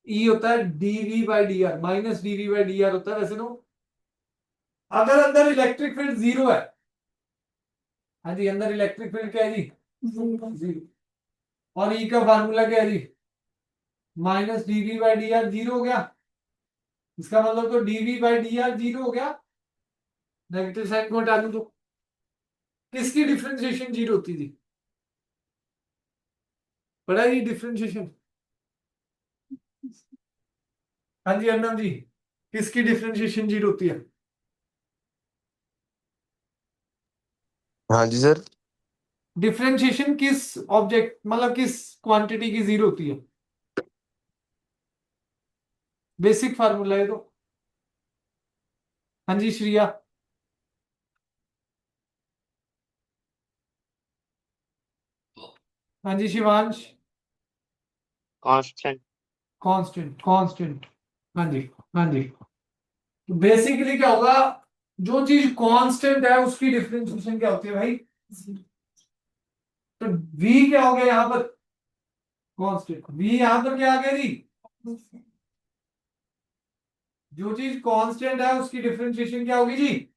ई होता है DV by D R, minus DV by D R होता है वैसे तो। अगर अंदर इलेक्ट्रिक फील्ड 0 है, हाँ जी, अंदर इलेक्ट्रिक फील्ड क्या है जी? 0। और ई का फार्मूला क्या है जी? Minus DV by D R, 0 हो गया। इसका मतलब तो डीवी बाई डी आर 0 हो गया, नेगेटिव साइन को हटा दूं तो किसकी डिफरेंशिएशन 0 होती थी? पढ़ा है ये डिफरेंशिएशन? हाँ जी अर्नब जी, किसकी डिफरेंशिएशन 0 होती है? हाँ जी सर। डिफरेंशिएशन किस ऑब्जेक्ट, मतलब किस क्वांटिटी की 0 होती है? बेसिक फार्मूला है तो। हाँ जी श्रिया। हाँ जी शिवांश। constant. Constant, constant. हाँ जी, हाँ जी। बेसिकली क्या होगा, जो चीज कांस्टेंट है उसकी डिफरेंशिएशन क्या होती है भाई? तो v क्या हो गया यहां पर? कांस्टेंट। v यहां पर क्या आ गया जी? जो चीज कांस्टेंट है उसकी डिफरेंशिएशन क्या होगी जी?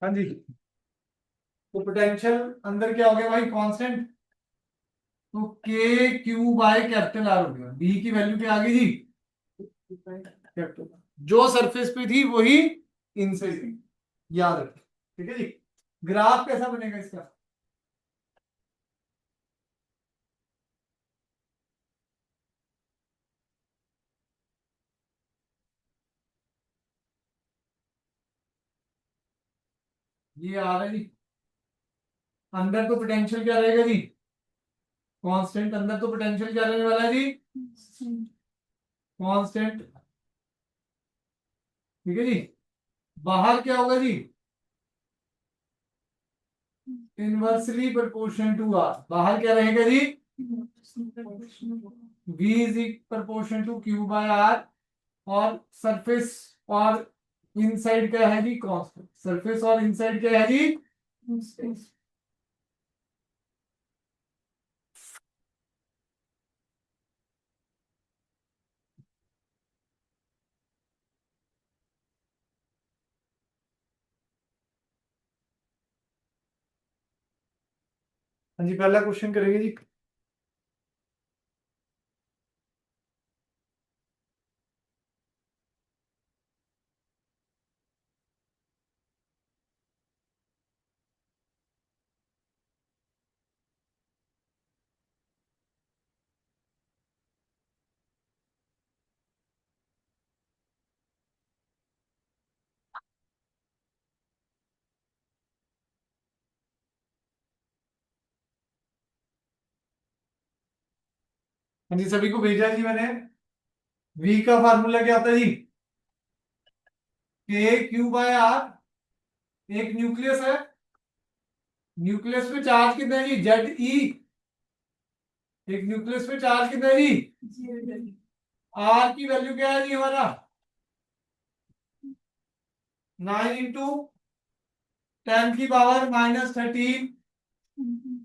हाँ जी, तो पोटेंशियल अंदर क्या हो गया भाई, कांस्टेंट, तो के क्यू बाय कैपिटल आर हो गया। बी की वैल्यू क्या आ गई जी, कैपिटल, जो सरफेस पे थी वही इनसे थी, याद रखें। ठीक है जी, ग्राफ कैसा बनेगा इसका, ये आ रहा है जी, अंदर तो पोटेंशियल क्या रहेगा जी, कांस्टेंट, अंदर तो पोटेंशियल क्या रहने वाला है जी, कांस्टेंट। ठीक है जी, बाहर क्या होगा जी, इनवर्सली प्रोपोर्शन टू आर, बाहर क्या रहेगा जी, v is proportion to Q by R, और सरफेस और इनसाइड क्या है जी, कांस्टेंट, सरफेस और इनसाइड क्या है जी, हाँ जी, पहला क्वेश्चन करेंगे जी। हाँ जी, सभी को भेजा है जी मैंने। v का फार्मूला क्या होता है जी, के क्यू बाय आर, एक न्यूक्लियस है, न्यूक्लियस पे चार्ज कितना है जी, जेड ई, एक न्यूक्लियस पे चार्ज कितना है जी, आर की वैल्यू क्या है जी हमारा, 9 × 10⁻³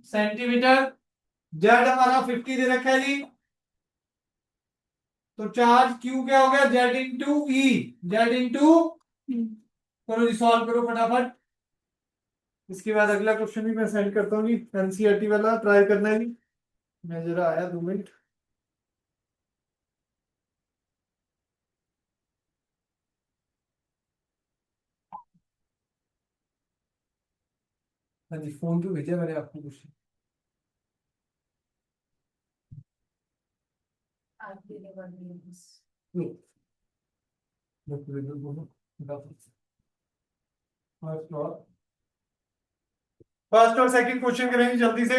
सेंटीमीटर, जेड हमारा 50 दे रखा है जी, तो चार्ज क्यू क्या हो गया, जेड इंटू ई, जेड इंटू, करो जी, सॉल्व करो फटाफट। इसके बाद अगला क्वेश्चन भी मैं सेंड करता हूँ जी, एनसीईआरटी वाला ट्राई करना है जी, मैं जरा आया 2 मिनट। हाँ जी, फोन पे भेजा मैंने आपको क्वेश्चन। फर्स्ट और सेकंड क्वेश्चन करेंगे जल्दी से।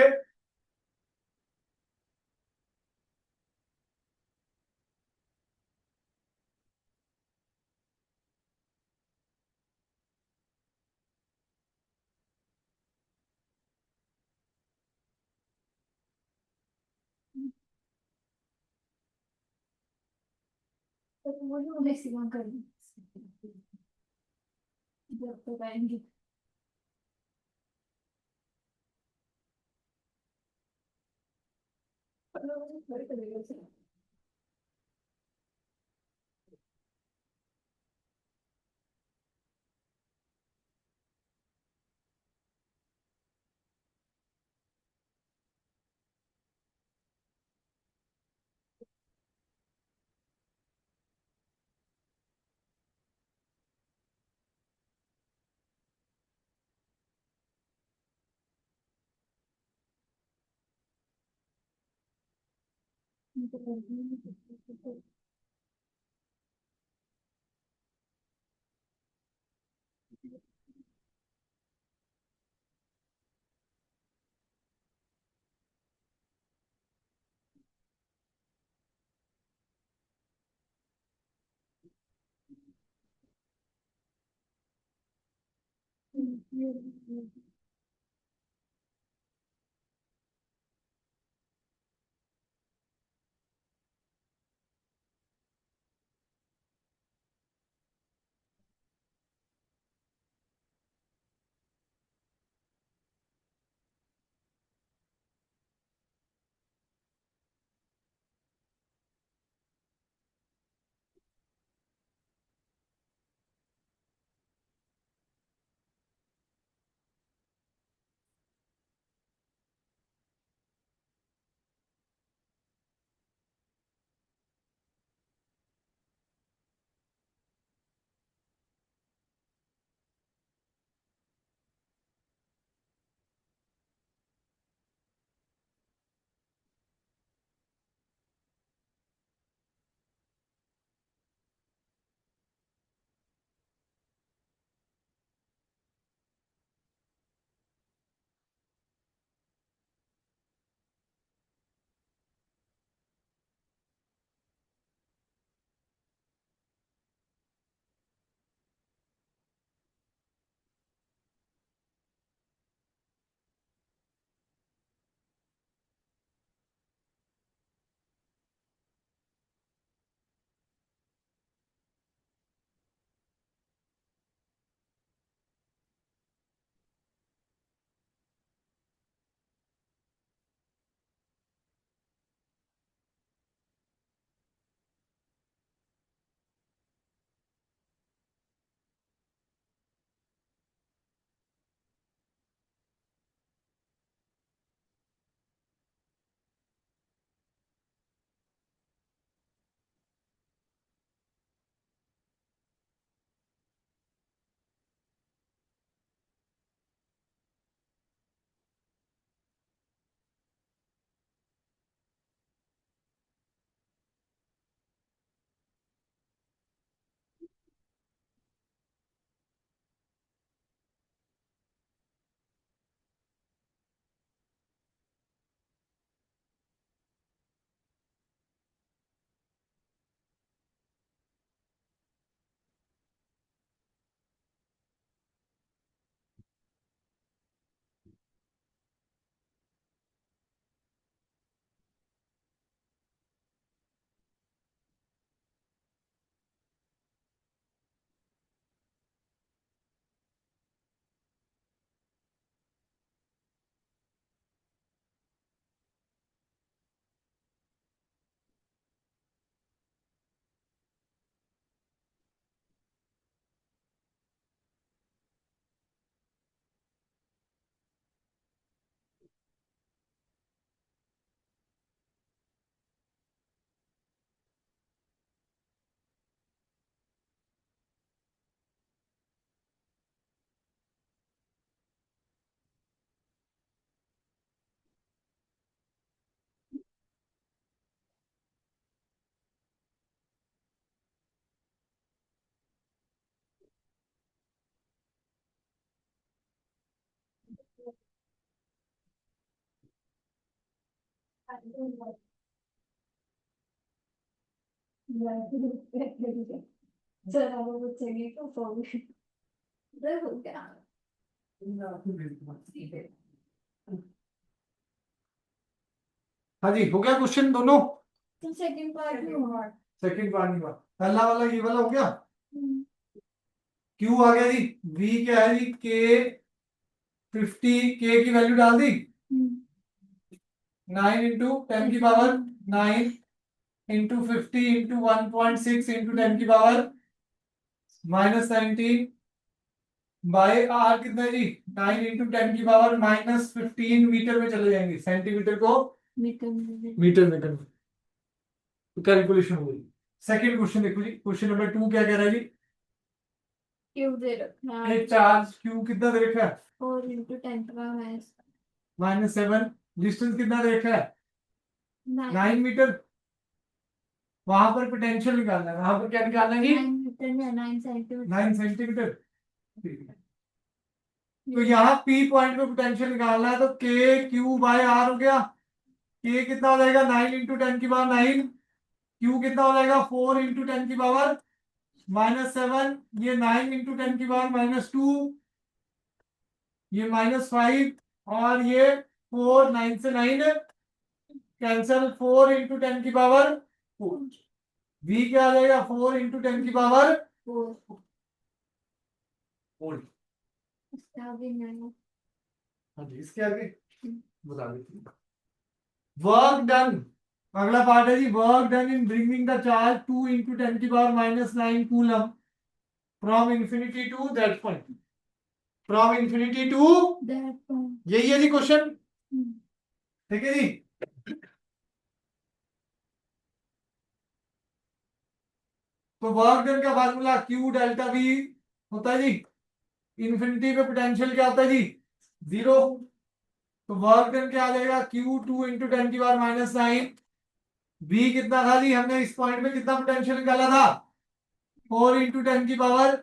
तो वो मैक्सिमम कर जब तक आएंगे। जरा वो बच्चे को फोन हो गया। हाँ जी, हो गया क्वेश्चन दोनों? तो सेकंड पार्ट में हुआ। सेकंड पार्ट नहीं हुआ, पहला वाला ये वाला हो गया। क्यू आ गया जी, वी क्या है जी, के 50, के की वैल्यू डाल दी 9 इंटू 10 की पावर 9 इंटू 50 इंटू 1.6 इंटू 10 की पावर -19 बाय आर कितना है जी, 9 इंटू 10 की पावर -15 मीटर में चले जाएंगे, सेंटीमीटर को मीटर में कन्वर्ट, तो कैलकुलेशन हो गई। सेकंड क्वेश्चन देखो जी, क्वेश्चन नंबर 2 क्या कह रहा है जी, क्यू दे रखा है एक चार्ज क्यू कितना दे रखा है 4 × 10⁻⁻⁷ -7, डिस्टेंस कितना दे रखा है 9 9 मीटर। वहां पर पोटेंशियल निकालना है, वहां पर क्या निकालना है जी 9 मीटर या 9 सेंटीमीटर। 9 सेंटीमीटर। तो यहाँ P पॉइंट पे पोटेंशियल निकालना है, तो के क्यू बाय आर हो गया। के कितना हो जाएगा 9 इंटू 10 की पावर 9, क्यू कितना हो जाएगा 4 इंटू 10 की पावर -7, ये 9 इंटू 10 की पावर -2, ये -5, और ये 4, 9 से 9 कैंसल, 4 इंटू 10 की पावर 4, v क्या आ जाएगा 4 इंटू 10 की पावर 4। इसका भी नहीं। हाँ जी, इसके आगे बता देती वर्क डन। अगला पार्ट है जी, work done in bringing the charge 2 into 10 की power -9 coulomb from infinity to that point, from infinity to, यही है जी क्वेश्चन, ठीक है जी। तो वर्क डन का फार्मूला Q डेल्टा V होता है जी, इंफिनिटी पे पोटेंशियल क्या होता है जी 0, तो वर्क डन क्या आ जाएगा Q 2 इंटू 10 की पावर -9, V कितना था जी, हमने इस पॉइंट पे कितना पोटेंशियल निकाला था 4 इंटू 10 की पावर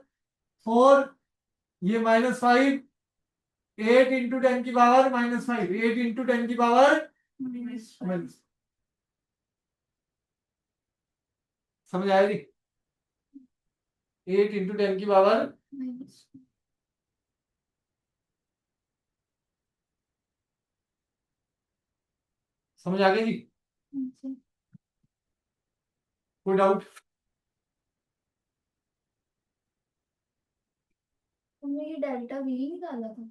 4, ये -5, 8 इंटू 10 की पावर -5, 8 इंटू 10 की पावर, समझ आया जी, 8 इंटू 10 की पावर, समझ आ गई जी, कोई डाउट? हमने ये डेल्टा V निकाला था।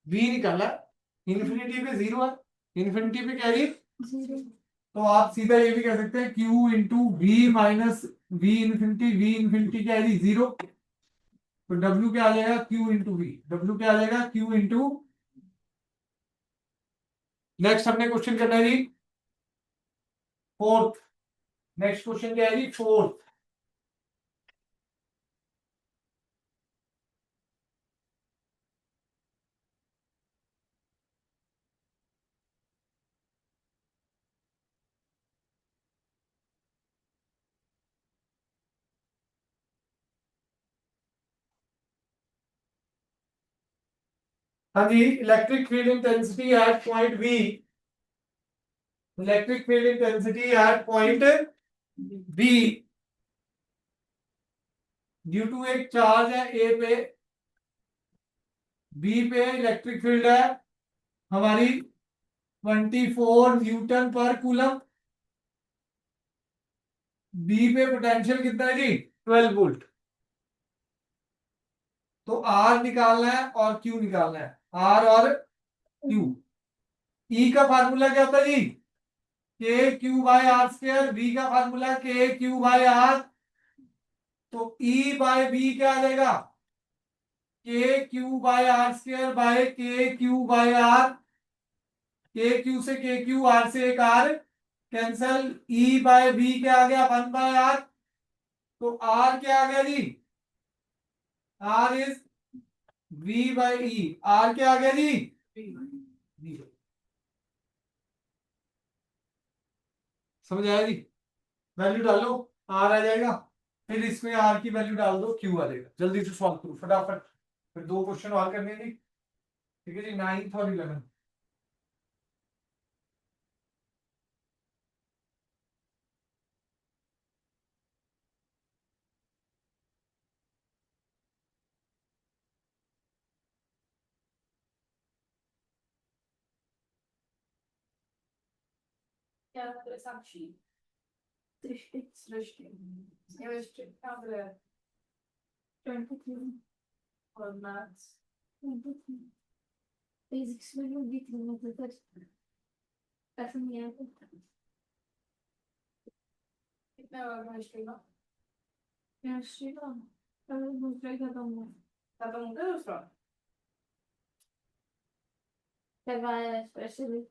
V निकाला, इन्फिनिटी पे 0 है, इन्फिनिटी पे क्या है 0। तो आप सीधा ये भी कह सकते हैं Q into V minus V infinity, V infinity क्या है जी 0, तो W क्या आ जाएगा Q इंटू V, W क्या आ जाएगा Q इंटू। नेक्स्ट हमने क्वेश्चन करना है जी फोर्थ, नेक्स्ट क्वेश्चन क्या है जी फोर्थ। हाँ जी, electric field intensity at point B, electric field intensity at point B due to एक चार्ज है ए पे, बी पे इलेक्ट्रिक फील्ड है हमारी 24 न्यूटन पर कूलम, बी पे पोटेंशियल कितना है जी 12 वोल्ट, तो आर निकालना है और क्यू निकालना है, आर और क्यू। ई का फार्मूला क्या होता है जी के Q by R square, B का फार्मूला के क्यू बाय आर, तो ई बाय बी क्या आ जाएगा के Q by R square by K Q by R, K Q से के क्यू, आर से एक R cancel, E by B क्या आ गया 1 बाय आर, तो आर क्या आ गया जी, R is V by E, R क्या आ गया जी V। समझ आया जी, वैल्यू डालो, आर आ जाएगा, फिर इसमें आर की वैल्यू डाल दो, क्यू आ जाएगा। जल्दी से सॉल्व करो फटाफट, फिर 2 क्वेश्चन और करने हैं जी। ठीक है जी, 9th और 11th। क्या मतलब साक्षी सृष्टि सृष्टि केमिस्ट्री का मतलब 23 और मैथ्स 23 फिजिक्स में होगी थी मतलब कुछ ऐसा नहीं है। कितना होगा केमिस्ट्री का केमिस्ट्री का दूसरा ही खत्म हुआ, खत्म हो गया दूसरा करवाया स्पेशली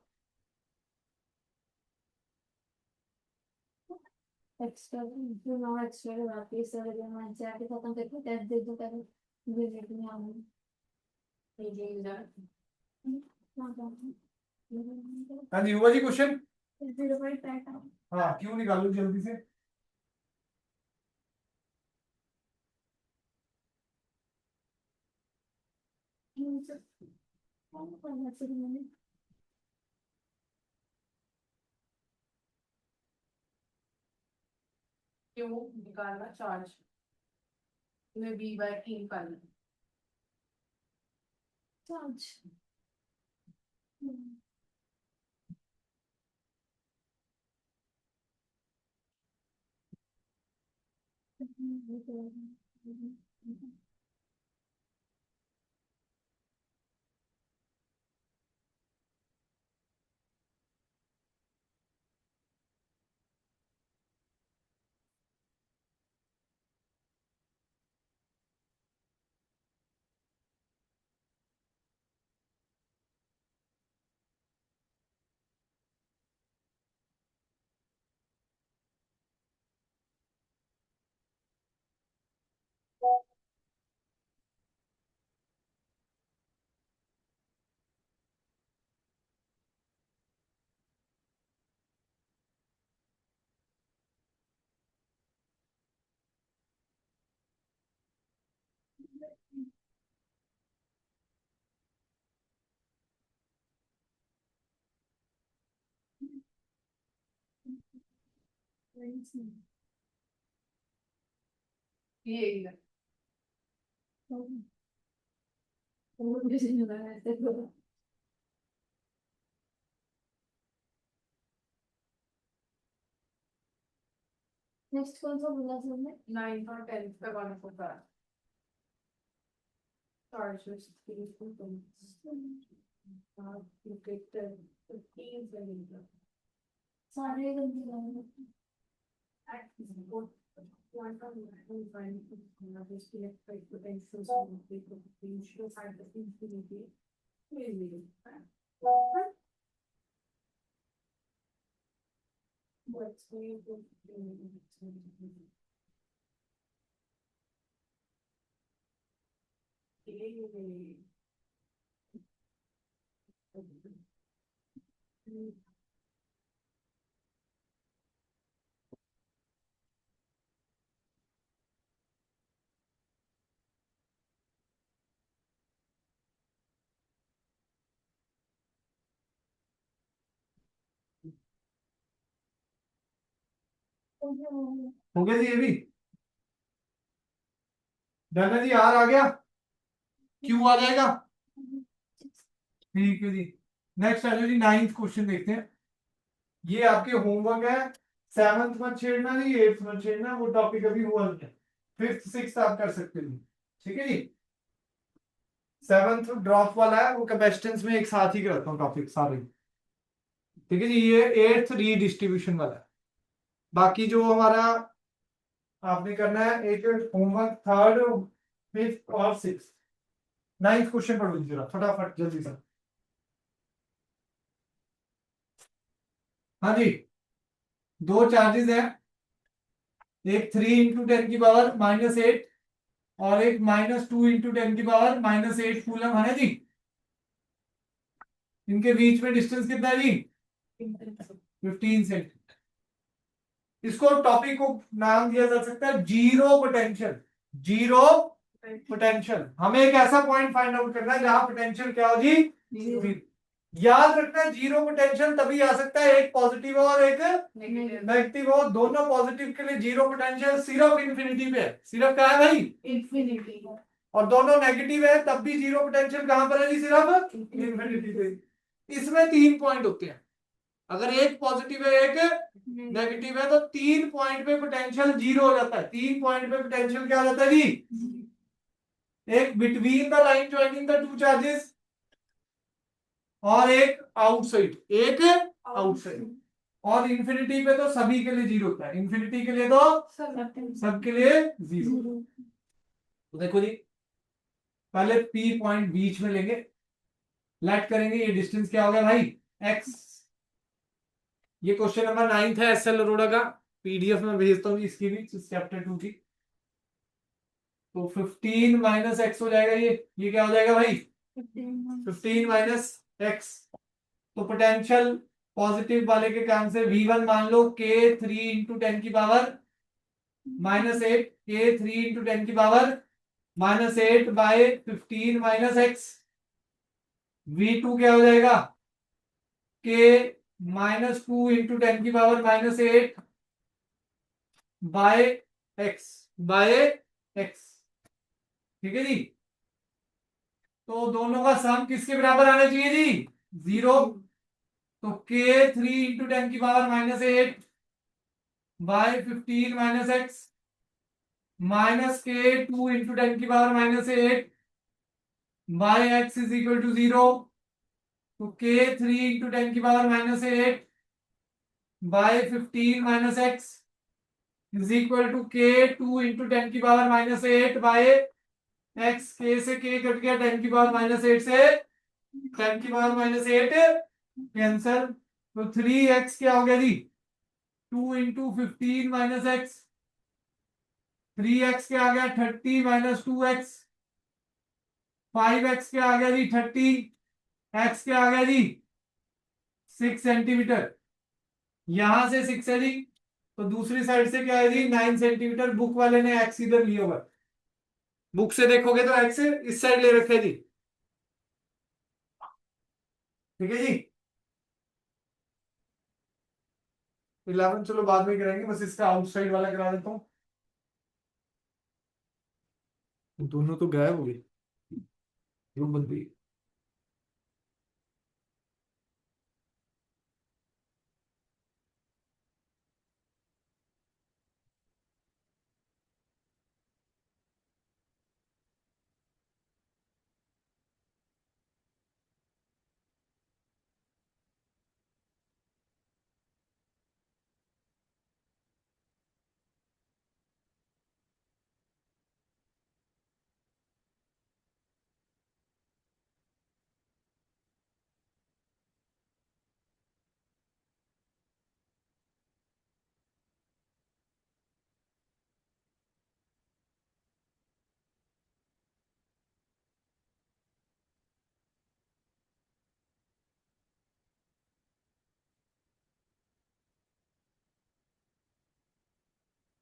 एक्स्ट्रा जो नो एक्स्ट्रा करवाती है सर, जो मैं जाके खत्म करके टेस्ट दे दूं कर विजिट में आऊंगी। ये जा हाँ जी, हुआ जी क्वेश्चन। 0.5 हाँ, क्यों निकालो जल्दी से। मैंने क्यों निकालना चार्ज में बी बाय टी निकालना चार्ज ये है नेक्स्ट कौन सा बोला तुमने? 9th और 10th का कौन सा था चार्जेस सारे गंदे लगे quantum mechanics electric potentials of the potential at infinity really what's going to हो गया जी ये भी। डन है जी, आर आ गया, क्यू आ जाएगा। ठीक है जी, नेक्स्ट आ जाओ जी, 9th क्वेश्चन देखते हैं। ये आपके होमवर्क है, 7th मत छेड़ना जी, 8th मत छेड़ना, वो टॉपिक अभी हुआ नहीं है। 5th 6th आप कर सकते हो, ठीक है जी। 7th ड्रॉप वाला है, वो कैपेसिटेंस में एक साथ ही करता हूँ टॉपिक सारे, ठीक है जी। ये 8th रीडिस्ट्रीब्यूशन वाला है। बाकी जो हमारा आपने करना है, एक होमवर्क 3rd 5th और 6th। 9th क्वेश्चन पढ़ो जी जरा फटाफट जल्दी से। हाँ जी, 2 चार्जेस है, एक 3 × 10⁻⁻8 और एक -2 × 10⁻⁻8 कूलम है जी। इनके बीच में डिस्टेंस कितना है जी? 15 सेंटीमीटर। इसको टॉपिक को नाम दिया जा सकता है जीरो पोटेंशियल। जीरो पोटेंशियल, हमें एक ऐसा पॉइंट फाइंड आउट करना है जहां पोटेंशियल क्या हो जी, जीरो। याद रखना है जीरो पोटेंशियल तभी आ सकता है एक पॉजिटिव और एक नेगेटिव नेगेटिव हो। दोनों पॉजिटिव के लिए जीरो पोटेंशियल सिर्फ इन्फिनिटी पे है, सिर्फ क्या है भाई, इंफिनिटी और दोनों नेगेटिव है तब भी जीरो पोटेंशियल कहां पर है जी, सिर्फ इन्फिनिटी पे। इसमें 3 पॉइंट होते हैं, अगर एक पॉजिटिव है एक नेगेटिव है तो 3 पॉइंट पे पोटेंशियल जीरो हो जाता है। 3 पॉइंट पे पोटेंशियल क्या हो जाता है जी, एक between the line joining the two charges और एक आउटसाइड, एक आउटसाइड। और इंफिनिटी पे तो सभी के लिए जीरो होता है, इंफिनिटी के लिए तो सबके लिए जीरो। जीरो। तो देखो जी, पहले पी पॉइंट बीच में लेंगे, लेट करेंगे, ये डिस्टेंस क्या हो गया भाई, एक्स। ये क्वेश्चन नंबर 9 है एसएल अरोड़ा का, पीडीएफ में भेजता हूँ इसकी भी, चैप्टर 2 की। तो 15 माइनस एक्स हो जाएगा, ये क्या हो जाएगा भाई, 15 माइनस एक्स। तो पोटेंशियल पॉजिटिव वाले के काम से V1 मान लो के 3 इंटू 10 की पावर -8, के 3 इंटू 10 की power -8 by 15 minus x. V2 क्या हो जाएगा, के -2 इंटू 10 की पावर -8 बाय एक्स। ठीक है जी, तो दोनों का सम किसके बराबर आना चाहिए जी, 0। तो के 3 इंटू 10 की power -8 by 15 minus X minus K 2 into 10 की power -8 by X is equal to 0। तो के 3 इंटू 10 की power -8 by 15 minus X is equal to K 2 into 10 की पावर -8 बाय एक्स। के से के कट गया, 10 की पावर -8 से 10 की पावर -8 कैंसल। तो 3x क्या हो गया जी, 2 इंटू 15 माइनस एक्स, 3x क्या आ गया 30 माइनस 2x, 5x क्या आ गया जी 30, x क्या आ गया जी 6 सेंटीमीटर। यहां से 6 है जी, तो दूसरी साइड से क्या है जी 9 सेंटीमीटर। बुक वाले ने x इधर लिया होगा, बुक से देखोगे तो x इस साइड ले रखा है जी। ठीक है जी, 11 चलो बाद में करेंगे, बस इसका आउटसाइड वाला करा देता हूं। दोनों तो गायब हो गए, क्यों बन गई।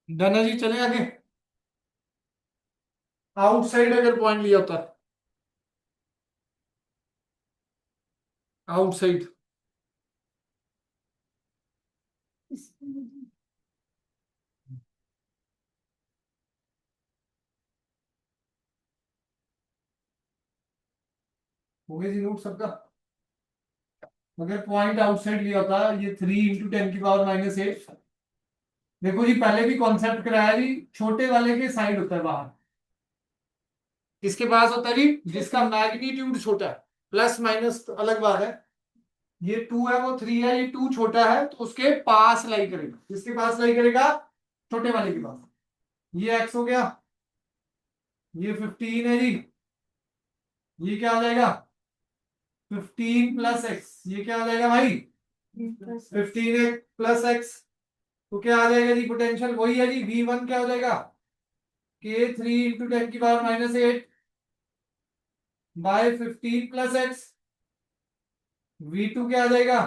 डन है जी, चले आगे। आउटसाइड अगर पॉइंट लिया होता, आउटसाइड हो गया जी नोट सबका। अगर पॉइंट आउटसाइड लिया होता, ये 3 इंटू 10 की पावर -8। देखो जी, पहले भी कॉन्सेप्ट कराया जी, छोटे वाले के साइड होता है बाहर, किसके पास होता है जी, जिसका मैग्नीट्यूड छोटा है। प्लस माइनस तो अलग बात है, ये 2 है वो 3 है, ये 2 छोटा है तो उसके पास लाई करेगा, किसके पास लाई करेगा, छोटे वाले के पास। ये x हो गया, ये 15 है जी, ये क्या हो जाएगा 15 प्लस एक्स, ये क्या हो जाएगा भाई 15 प्लस एक्स। तो क्या आ जाएगा जी, पोटेंशियल वही है जी, V1 क्या हो जाएगा के 3 इंटू 10 की power -8 by 15 plus x. V2 क्या आ जाएगा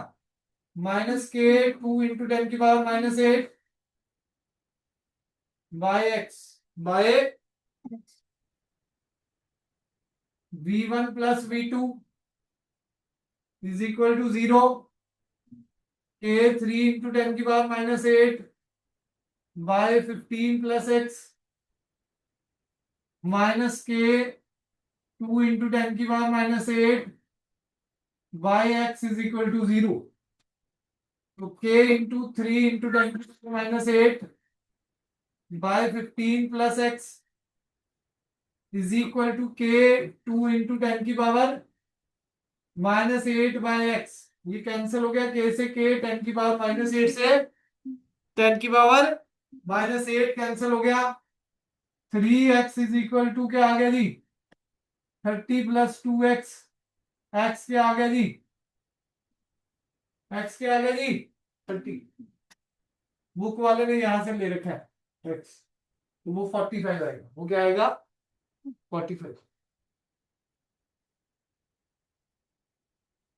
-के 2 इंटू 10 की power -8 by X by v1 plus v2 is equal to 0 k 3 into 10 की power -8 by 15 plus X minus K 2 into 10 की power -8 by X is equal to 0। तो k into 3 into 10 की power -8 by 15 plus X is equal to k 2 into 10 की power -8 by X. ये cancel हो गया, k से k 10 की power -8 से 10 की पावर -8 कैंसिल हो गया। 3x इज इक्वल टू क्या आ गया जी 30 प्लस 2x। x क्या आ गया जी x क्या आ गया जी 30। बुक वाले ने यहां से ले रखा है x, तो वो 45 आएगा। वो क्या आएगा 45।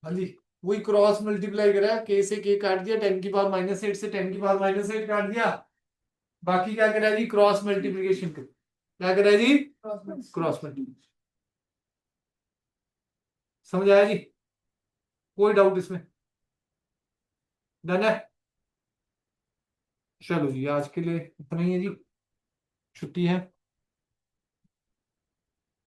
हाँ जी, वही क्रॉस मल्टीप्लाई करा, k से k काट दिया, 10 की पावर -8 से 10 की पावर -8 काट दिया। बाकी क्या करा जी क्रॉस मल्टीप्लीकेशन को, क्या करा जी क्रॉस मल्टीप्लीकेशन। समझ आया जी? कोई डाउट इसमें? डन है? चलो जी, आज के लिए इतना ही है जी, छुट्टी है।